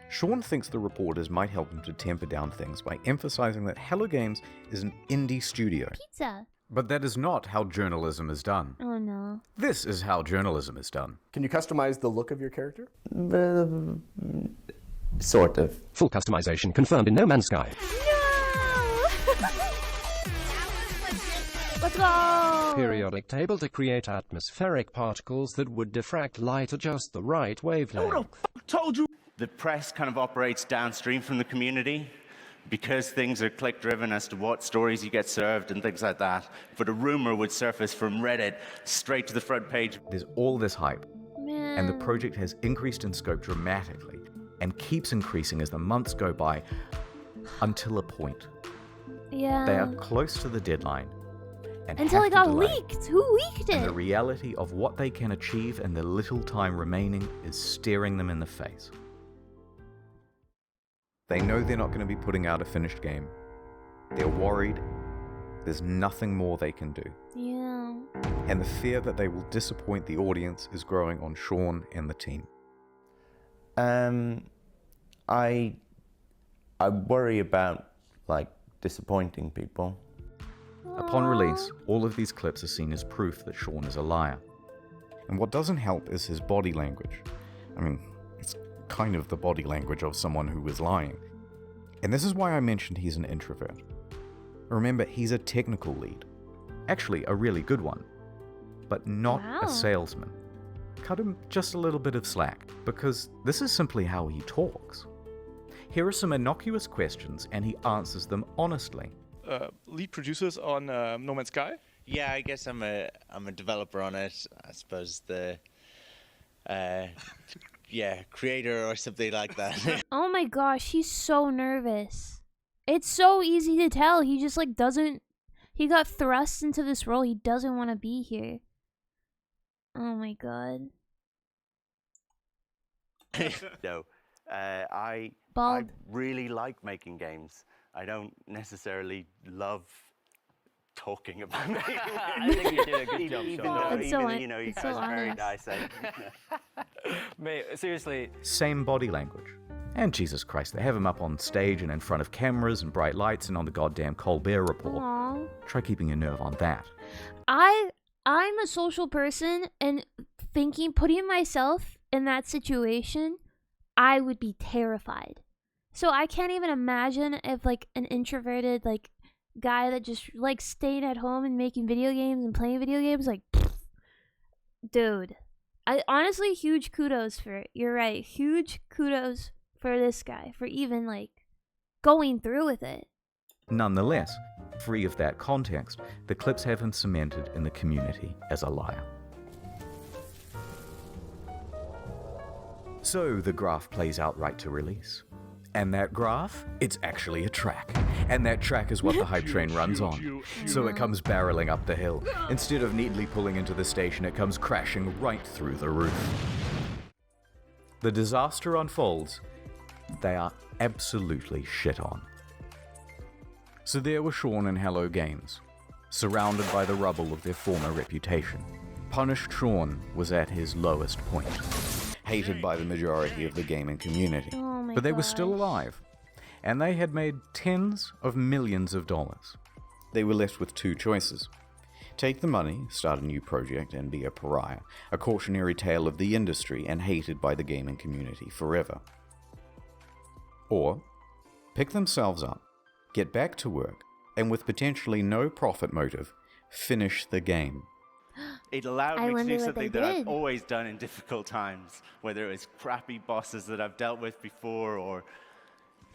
Sean thinks the reporters might help him to temper down things by emphasizing that Hello Games is an indie studio. Pizza. But that is not how journalism is done. Oh no. This is how journalism is done. Can you customize the look of your character? Sort of. Full customization confirmed in No Man's Sky. Let's go! Periodic table to create atmospheric particles that would diffract light at just the right wavelength. Who the fuck told you? The press kind of operates downstream from the community because things are click-driven as to what stories you get served and things like that. But a rumor would surface from Reddit straight to the front page. There's all this hype, and the project has increased in scope dramatically and keeps increasing as the months go by until a point. Yeah. They are close to the deadline. And until have it to got delay. leaked. Who leaked And it? the reality of what they can achieve in the little time remaining is staring them in the face. They know they're not going to be putting out a finished game. They're worried. There's nothing more they can do. Yeah. And the fear that they will disappoint the audience is growing on Sean and the team. I worry about, like, disappointing people. Upon release, all of these clips are seen as proof that Sean is a liar. And what doesn't help is his body language. I mean, it's kind of the body language of someone who is lying. And this is why I mentioned he's an introvert. Remember, he's a technical lead. Actually, a really good one. But not a salesman. Cut him just a little bit of slack, because this is simply how he talks. Here are some innocuous questions, and he answers them honestly. Lead producers on No Man's Sky? Yeah, I guess I'm a developer on it. I suppose the creator or something like that. Oh my gosh, he's so nervous. It's so easy to tell. He just like doesn't. He got thrust into this role. He doesn't want to be here. Oh my god. No, I really like making games. I don't necessarily love talking about making games. I think you did a good job, Sean. Even, you know, you guys are very nice. Mate, seriously. Same body language, And Jesus Christ, they have him up on stage and in front of cameras and bright lights and on the goddamn Colbert Report. Aww. Try keeping your nerve on that. I'm a social person, and putting myself in that situation, I would be terrified. So I can't even imagine if like an introverted like guy that just like staying at home and making video games and playing video games, like, dude. I honestly, huge kudos for it. You're right. Huge kudos for this guy for even like going through with it. Nonetheless, free of that context, the clips have him cemented in the community as a liar. So the graph plays out right to release. And that graph, it's actually a track. And that track is what the hype train runs on. So it comes barreling up the hill. Instead of neatly pulling into the station, it comes crashing right through the roof. The disaster unfolds. They are absolutely shit on. So there were Sean and Hello Games, surrounded by the rubble of their former reputation. Punished Sean was at his lowest point, hated by the majority of the gaming community. But they were still alive, and they had made tens of millions of dollars. They were left with two choices. Take the money, start a new project, and be a pariah, a cautionary tale of the industry and hated by the gaming community forever. Or pick themselves up, get back to work, and with potentially no profit motive, finish the game. It allowed me to do something that I've always done in difficult times, whether it was crappy bosses that I've dealt with before or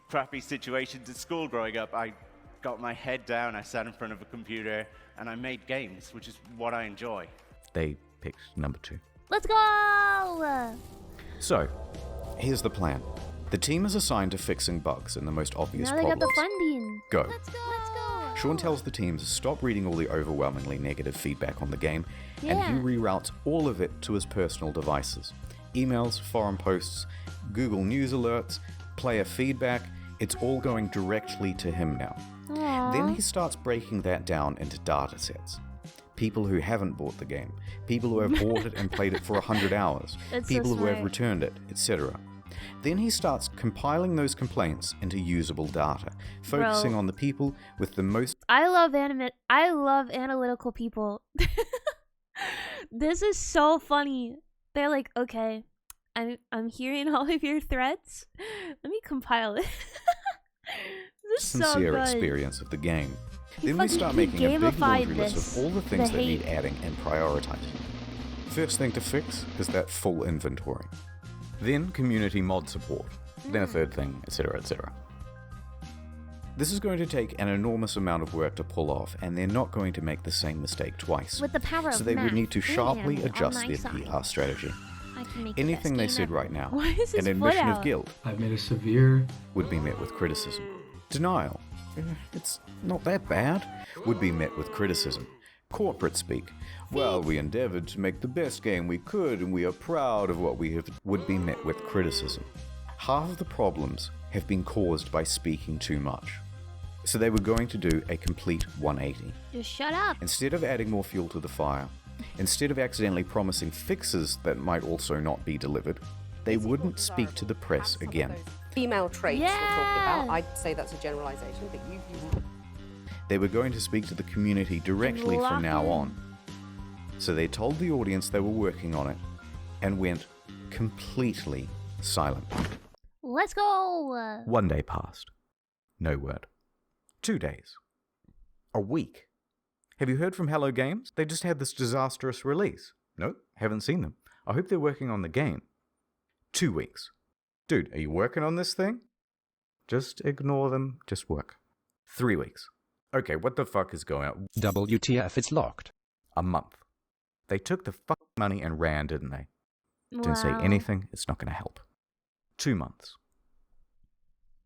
crappy situations at school growing up. I got my head down, I sat in front of a computer, and I made games, which is what I enjoy. They picked number 2. Let's go! So, here's the plan. The team is assigned to fixing bugs and the most obvious now they problems. got the funding. Go. Let's go! Sean tells the team to stop reading all the overwhelmingly negative feedback on the game, and he reroutes all of it to his personal devices. Emails, forum posts, Google News alerts, player feedback, it's all going directly to him now. Aww. Then he starts breaking that down into data sets. People who haven't bought the game, people who have bought it and played it for 100 hours, people who have returned it, etc. Then he starts compiling those complaints into usable data, focusing on the people with the most... I love analytical people. This is so funny. They're like, okay, I'm hearing all of your threats. Let me compile it. This is so sincere good. Experience of the game. Then we start making a big laundry list of all the things that need adding and prioritizing. First thing to fix is that full inventory. Then community mod support. Then a third thing, etc., etc. This is going to take an enormous amount of work to pull off, and they're not going to make the same mistake twice. With the power of so they would need to sharply and adjust their PR strategy. I can make Anything they said right now, Why is his an foot admission out? of guilt, I've made a severe... would be met with criticism. Denial, it's not that bad, would be met with criticism. Corporate speak, well, we endeavored to make the best game we could and we are proud of what we have, would be met with criticism. Half of the problems have been caused by speaking too much. So they were going to do a complete 180. Just shut up. Instead of adding more fuel to the fire, instead of accidentally promising fixes that might also not be delivered, they wouldn't speak to the press again. Female traits we're talking about. I'd say that's a generalization, but you... They were going to speak to the community directly from now on. So they told the audience they were working on it and went completely silent. Let's go! 1 day passed. No word. 2 days. A week. Have you heard from Hello Games? They just had this disastrous release. Nope, haven't seen them. I hope they're working on the game. 2 weeks. Dude, are you working on this thing? Just ignore them, just work. 3 weeks. Okay, what the fuck is going on? WTF, it's locked. A month. They took the fucking money and ran, didn't they? Didn't say anything, it's not going to help. 2 months.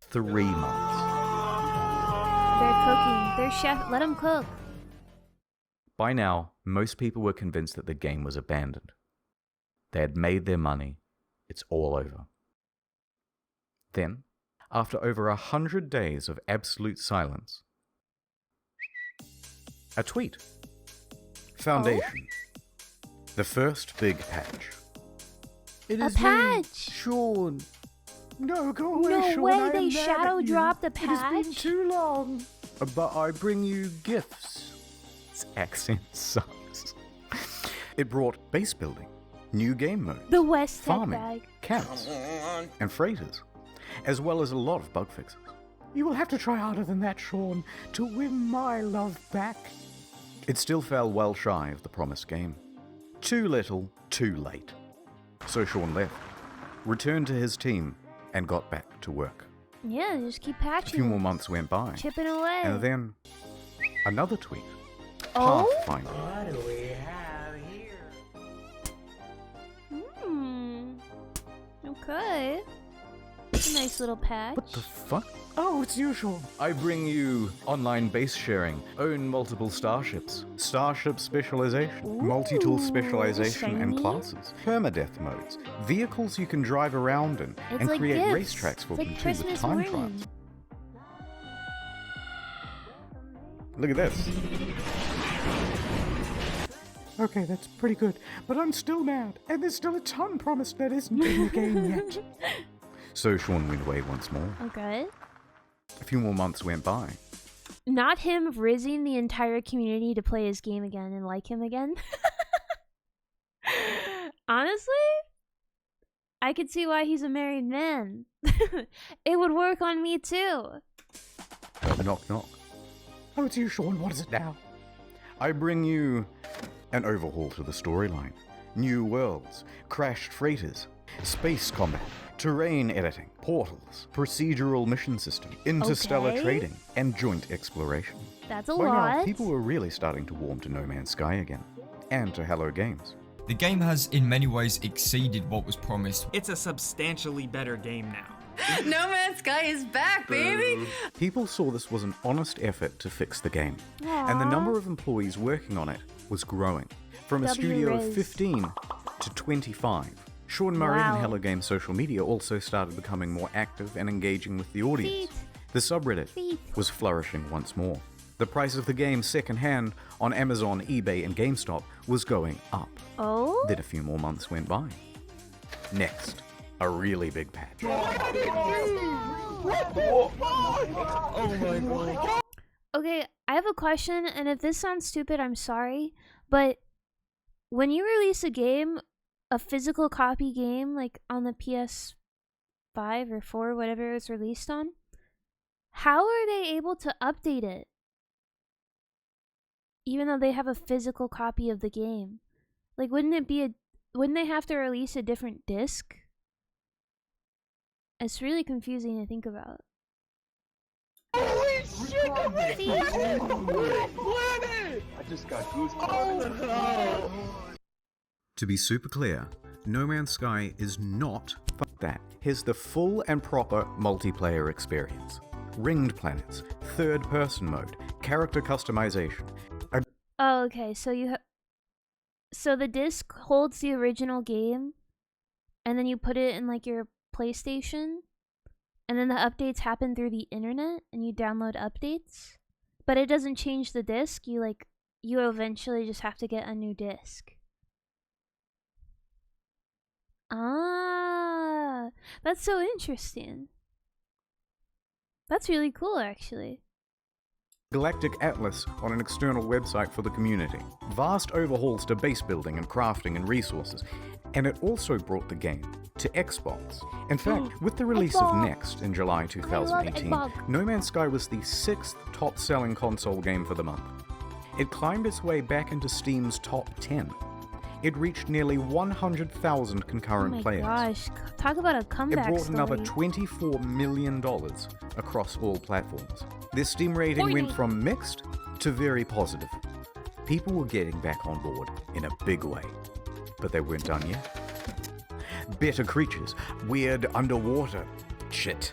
3 months. They're cooking. They're chef. Let them cook. By now, most people were convinced that the game was abandoned. They had made their money. It's all over. Then, after over 100 days of absolute silence, a tweet. Foundation. The first big patch. It is patch. Sean. No, go away, No Sean. way, I am they mad shadow at you. dropped a It has been patch? too long. But I bring you gifts. This accent sucks. It brought base building, new game modes, The West Tech farming, bag. camps, and freighters, as well as a lot of bug fixes. You will have to try harder than that, Sean, to win my love back. It still fell well shy of the promised game. Too little, too late. So Sean left, returned to his team, and got back to work. Yeah, just keep A patching. few more it. months went by, Chipping away. and then another tweet. Oh? Pathfinder. What do we have here? Okay. It's a nice little patch. What the fuck? Oh, it's you, Sean. I bring you online base sharing, own multiple starships, starship specialization, multi-tool specialization and shiny. classes, permadeath modes, vehicles you can drive around in, It's and like create gifts. racetracks for It's them like too with Christmas time morning. trials. Look at this. Okay, that's pretty good, but I'm still mad, and there's still a ton promised that isn't in the game yet. So Sean went away once more. Okay. A few more months went by. Not him rizzing the entire community to play his game again and like him again. Honestly, I could see why he's a married man. It would work on me too. Knock, knock. Oh, it's you, Sean. What is it now? I bring you an overhaul to the storyline. New worlds, crashed freighters, space combat, terrain editing, portals, procedural mission system, interstellar Okay. trading, and joint exploration. That's a By now, lot. people were really starting to warm to No Man's Sky again, and to Hello Games. The game has in many ways exceeded what was promised. It's a substantially better game now. No Man's Sky is back, baby! People saw this was an honest effort to fix the game, and the number of employees working on it was growing. From a studio of W-Riz. 15 to 25. Sean Murray Wow. and Hello Games social media also started becoming more active and engaging with the audience. The subreddit was flourishing once more. The price of the game secondhand on Amazon, eBay, and GameStop was going up. Oh? Then a few more months went by. Next, a really big patch. Oh my god. Okay, I have a question, and if this sounds stupid, I'm sorry, but when you release a game, a physical copy game, like on the PS5 or 4, whatever it was released on, how are they able to update it? Even though they have a physical copy of the game. Like, wouldn't they have to release a different disc? It's really confusing to think about. Holy shit! I just got goosebumps. To be super clear, No Man's Sky is not fuck that. Here's the full and proper multiplayer experience. Ringed planets, third-person mode, character customization. Oh, okay. So so the disc holds the original game, and then you put it in like your PlayStation, and then the updates happen through the internet, and you download updates. But it doesn't change the disc. You eventually just have to get a new disc. Ah, that's so interesting. That's really cool, actually. Galactic Atlas on an external website for the community. Vast overhauls to base building and crafting and resources. And it also brought the game to Xbox. In fact, with the release of Next in July 2018, No Man's Sky was the 6th top-selling console game for the month. It climbed its way back into Steam's top 10. It reached nearly 100,000 concurrent players. Oh my gosh, talk about a comeback It brought story. another $24 million across all platforms. Their Steam rating went from mixed to very positive. People were getting back on board in a big way, but they weren't done yet. Better creatures, weird underwater shit,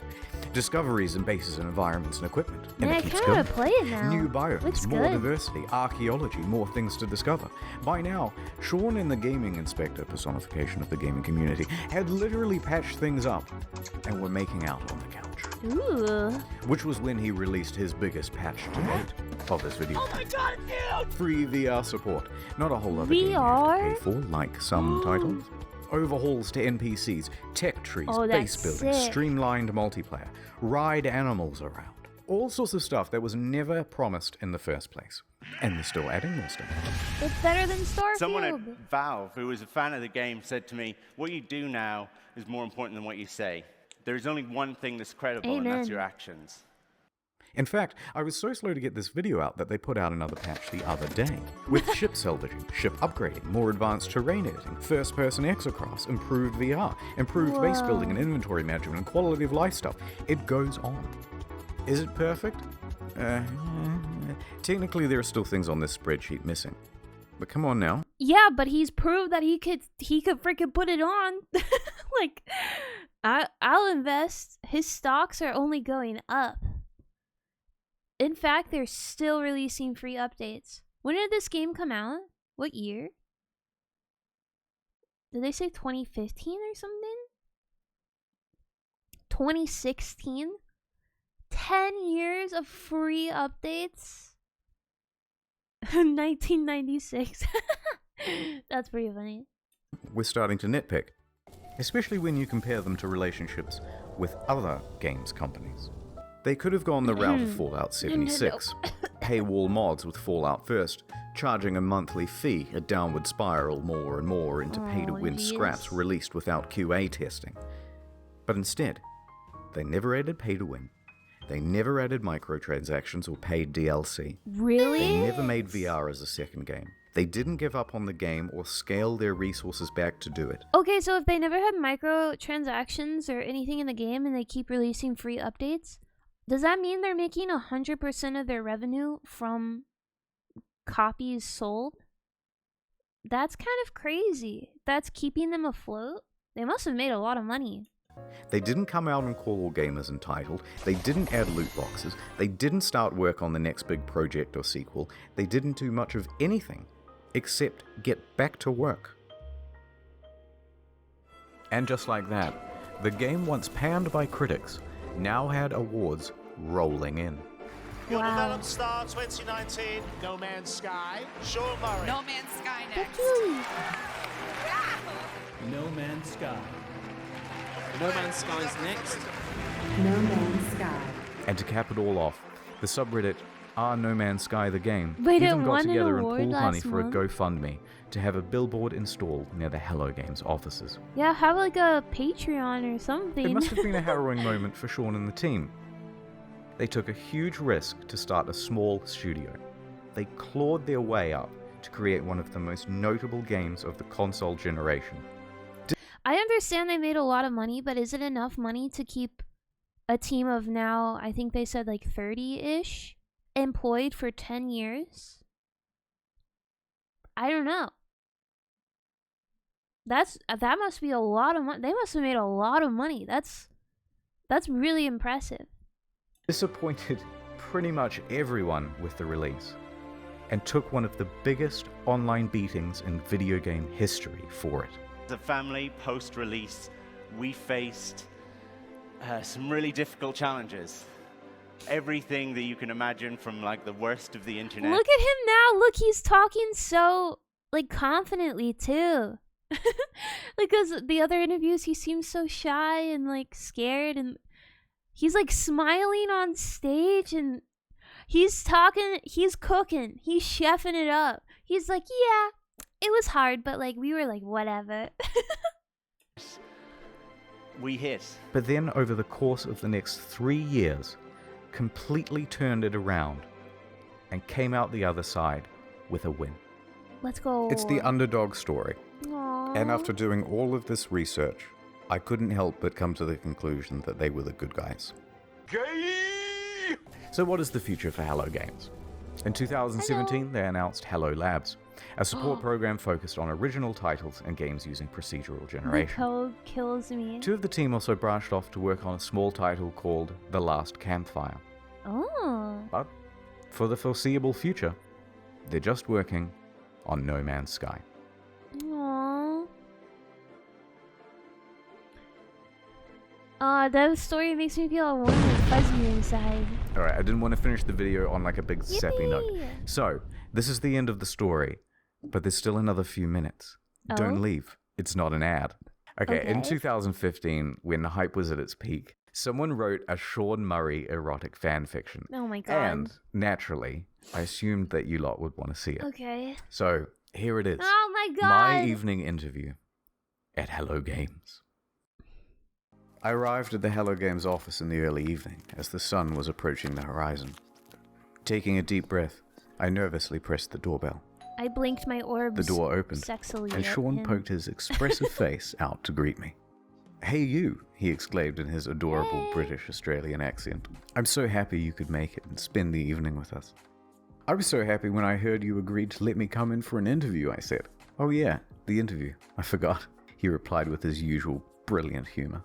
discoveries in bases and environments and equipment. And Yeah, it I keeps kind of going. want to play it now. New biomes, Looks more good. diversity, archaeology, more things to discover. By now, Sean and the gaming inspector, personification of the gaming community, had literally patched things up and were making out on the couch. Ooh. Which was when he released his biggest patch to date of this video. Oh my god, dude! Free VR support. Not a whole lot of game you have to pay for, like some titles. Overhauls to NPCs, tech trees, Oh, base that's building, sick. streamlined multiplayer, ride animals around. All sorts of stuff that was never promised in the first place. And they're still adding more stuff. It's better than Starfield. Someone at Valve, who was a fan of the game, said to me, what you do now is more important than what you say. There's only one thing that's credible, and that's your actions. In fact, I was so slow to get this video out that they put out another patch the other day. With ship salvaging, ship upgrading, more advanced terrain editing, first-person exocrafts, improved VR, improved base building and inventory management, and quality of life stuff. It goes on. Is it perfect? Technically, there are still things on this spreadsheet missing. But come on now. Yeah, but he's proved that he could freaking put it on. Like, I'll invest. His stocks are only going up. In fact, they're still releasing free updates. When did this game come out? What year? Did they say 2015 or something? 2016? 10 years of free updates? 1996. That's pretty funny. We're starting to nitpick. Especially when you compare them to relationships with other games companies. They could have gone the route of Fallout 76, paywall mods with Fallout First, charging a monthly fee, a downward spiral more and more into pay-to-win scraps released without QA testing. But instead, they never added pay-to-win. They never added microtransactions or paid DLC. Really? They never made VR as a second game. They didn't give up on the game or scale their resources back to do it. Okay, so if they never had microtransactions or anything in the game and they keep releasing free updates, does that mean they're making 100% of their revenue from copies sold? That's kind of crazy. That's keeping them afloat? They must have made a lot of money. They didn't come out and call all gamers entitled. They didn't add loot boxes. They didn't start work on the next big project or sequel. They didn't do much of anything except get back to work. And just like that, the game once panned by critics now had awards rolling in. Your developed star 2019, No Man's Sky, Sean Murray. No Man's Sky next. No Man's Sky. No Man's Sky's next. No Man's Sky. And to cap it all off, the subreddit No Man's Sky the game Wait, it even got won an together and award pulled money last for a month? GoFundMe to have a billboard installed near the Hello Games offices. Yeah, have like a Patreon or something. It must have been a harrowing moment for Sean and the team. They took a huge risk to start a small studio. They clawed their way up to create one of the most notable games of the console generation. I understand they made a lot of money, but is it enough money to keep a team of now, I think they said like 30-ish, employed for 10 years? I don't know. That must be a lot of money. They must have made a lot of money. That's really impressive. Disappointed pretty much everyone with the release, and took one of the biggest online beatings in video game history for it. As a family, post-release, we faced some really difficult challenges. Everything that you can imagine from like the worst of the internet. Look at him now. Look, he's talking so like confidently too. Because the other interviews he seems so shy and like scared, and he's like smiling on stage and he's talking, he's cooking, he's chefing it up. He's like, yeah, it was hard, but like we were like, whatever. We hit. But then over the course of the next 3 years, completely turned it around and came out the other side with a win. Let's go. It's the underdog story. Aww. And after doing all of this research, I couldn't help but come to the conclusion that they were the good guys. Gay! So what is the future for Hello Games? In 2017, they announced Hello Labs, a support program focused on original titles and games using procedural generation. The code kills me. Two of the team also branched off to work on a small title called The Last Campfire. Oh. But for the foreseeable future, they're just working on No Man's Sky. Aww. That story makes me feel warm and fuzzy inside. Alright, I didn't want to finish the video on like a big sappy note. So, this is the end of the story, but there's still another few minutes. Oh? Don't leave. It's not an ad. Okay, in Okay. 2015, when hype was at its peak, someone wrote a Sean Murray erotic fan fiction. Oh my god. And, naturally, I assumed that you lot would want to see it. Okay. So, here it is. Oh my god. My evening interview at Hello Games. I arrived at the Hello Games office in the early evening as the sun was approaching the horizon. Taking a deep breath, I nervously pressed the doorbell. I blinked my orbs. The door opened, sexily and at Sean him. poked his expressive face out to greet me. "Hey you," he exclaimed in his adorable British Australian accent. "I'm so happy you could make it and spend the evening with us." "I was so happy when I heard you agreed to let me come in for an interview," I said. "Oh yeah, the interview. I forgot," he replied with his usual brilliant humor.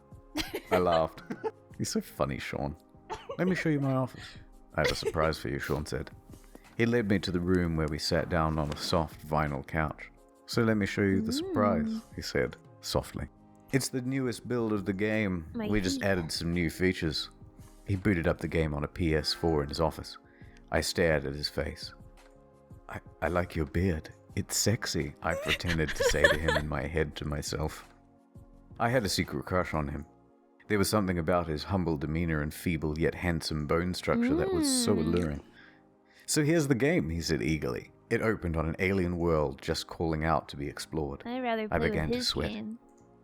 I laughed. "You're so funny, Sean. Let me show you my office." "I have a surprise for you," Sean said. He led me to the room where we sat down on a soft vinyl couch. "So let me show you the surprise," he said, softly. "It's the newest build of the game. We just added some new features." He booted up the game on a PS4 in his office. I stared at his face. I like your beard. It's sexy," I pretended to say to him in my head to myself. I had a secret crush on him. There was something about his humble demeanor and feeble yet handsome bone structure that was so alluring. "So here's the game," he said eagerly. It opened on an alien world just calling out to be explored. I'd rather play I began with to his sweat. game.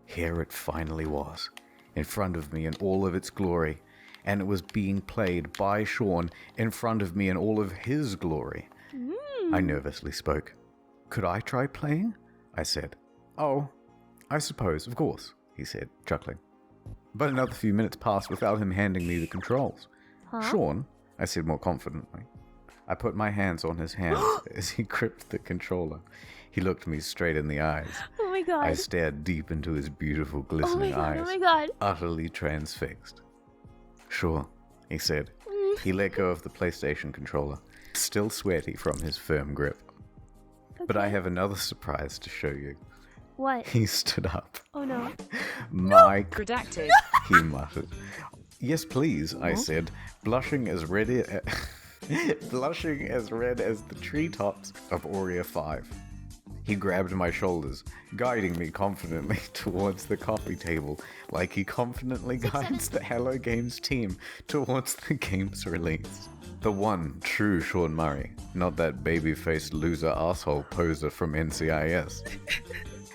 Here it finally was, in front of me in all of its glory, and it was being played by Sean in front of me in all of his glory. I nervously spoke. "Could I try playing?" I said. "Oh, I suppose, of course," he said, chuckling. But another few minutes passed without him handing me the controls. Huh? "Sean," I said more confidently. I put my hands on his hands as he gripped the controller. He looked me straight in the eyes. Oh my god. I stared deep into his beautiful, glistening eyes, Oh my god. utterly transfixed. "Sure," he said. He let go of the PlayStation controller, still sweaty from his firm grip. "But I have another surprise to show you." What? He stood up. Oh no. "Mike," Redacted. he muttered. "Yes, please," I said, blushing as red as the treetops of Aurea 5. He grabbed my shoulders, guiding me confidently towards the coffee table, like he confidently guides the Hello Games team towards the game's release. The one true Sean Murray, not that baby-faced loser asshole poser from NCIS.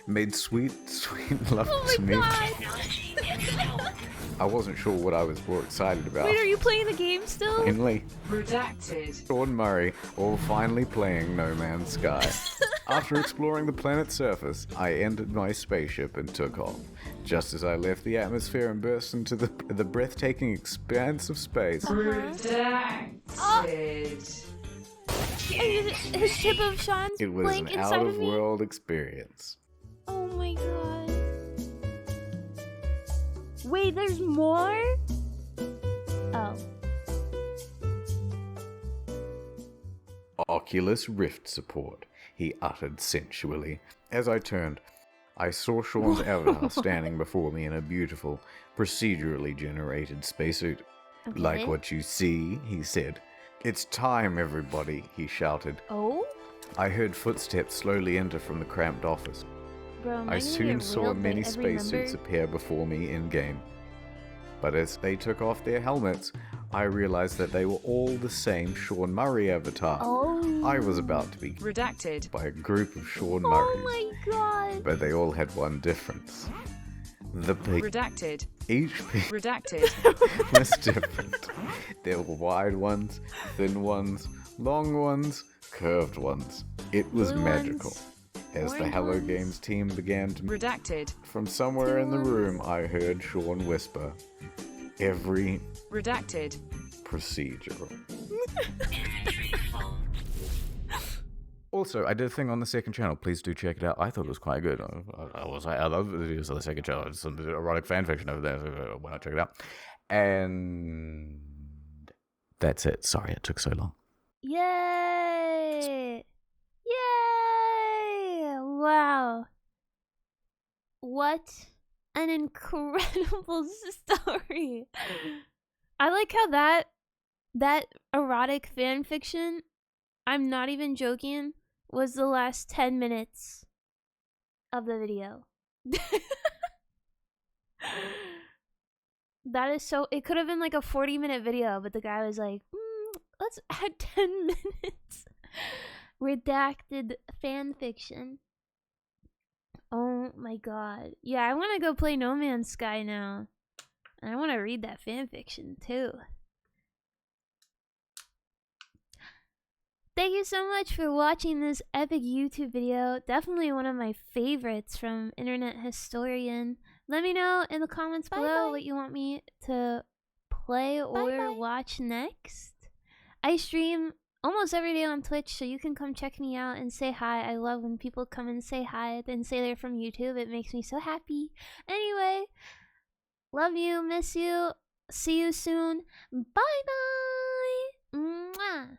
Made sweet, sweet love to me. I wasn't sure what I was more excited about. Wait, are you playing the game still? Finally, Redacted. Sean Murray, all finally playing No Man's Sky. After exploring the planet's surface, I entered my spaceship and took off. Just as I left the atmosphere and burst into the breathtaking expanse of space. Redacted. His tip of Sean's It was blank an inside of me. out-of-world experience. Oh my god. Wait, there's more? Oh. Oculus Rift support, he uttered sensually. As I turned, I saw Sean's avatar standing before me in a beautiful, procedurally generated spacesuit. Okay. "Like what you see," he said. "It's time, everybody," he shouted. Oh? I heard footsteps slowly enter from the cramped office. Bro, am I gonna soon get saw railed by many every spacesuits member? appear before me in-game. But as they took off their helmets, I realized that they were all the same Sean Murray avatar. Oh. I was about to be Redacted. by a group of Sean Oh Murrays, my god. but they all had one difference. The peak. Redacted. Each peak Redacted. was different. There were wide ones, thin ones, long ones, curved ones. It was Blue magical. ones, As the orange Hello ones. Games team began to Redacted. from somewhere in the room, I heard Sean whisper, "Every Redacted. procedural." Also, I did a thing on the second channel. Please do check it out. I thought it was quite good. I love the videos on the second channel. It's some erotic fan fiction over there. So why not check it out? And that's it. Sorry it took so long. Yay! Yay! Wow. What an incredible story. I like how that erotic fan fiction, I'm not even joking, was the last 10 minutes of the video. That is so. It could have been like a 40-minute video, but the guy was like, let's add 10 minutes. Redacted fan fiction. Oh my god. Yeah, I want to go play No Man's Sky now. And I want to read that fan fiction too. Thank you so much for watching this epic YouTube video. Definitely one of my favorites from Internet Historian. Let me know in the comments below what you want me to play or watch next. I stream almost every day on Twitch, so you can come check me out and say hi. I love when people come and say hi and say they're from YouTube. It makes me so happy. Anyway, love you, miss you, see you soon. Bye bye. Mwah.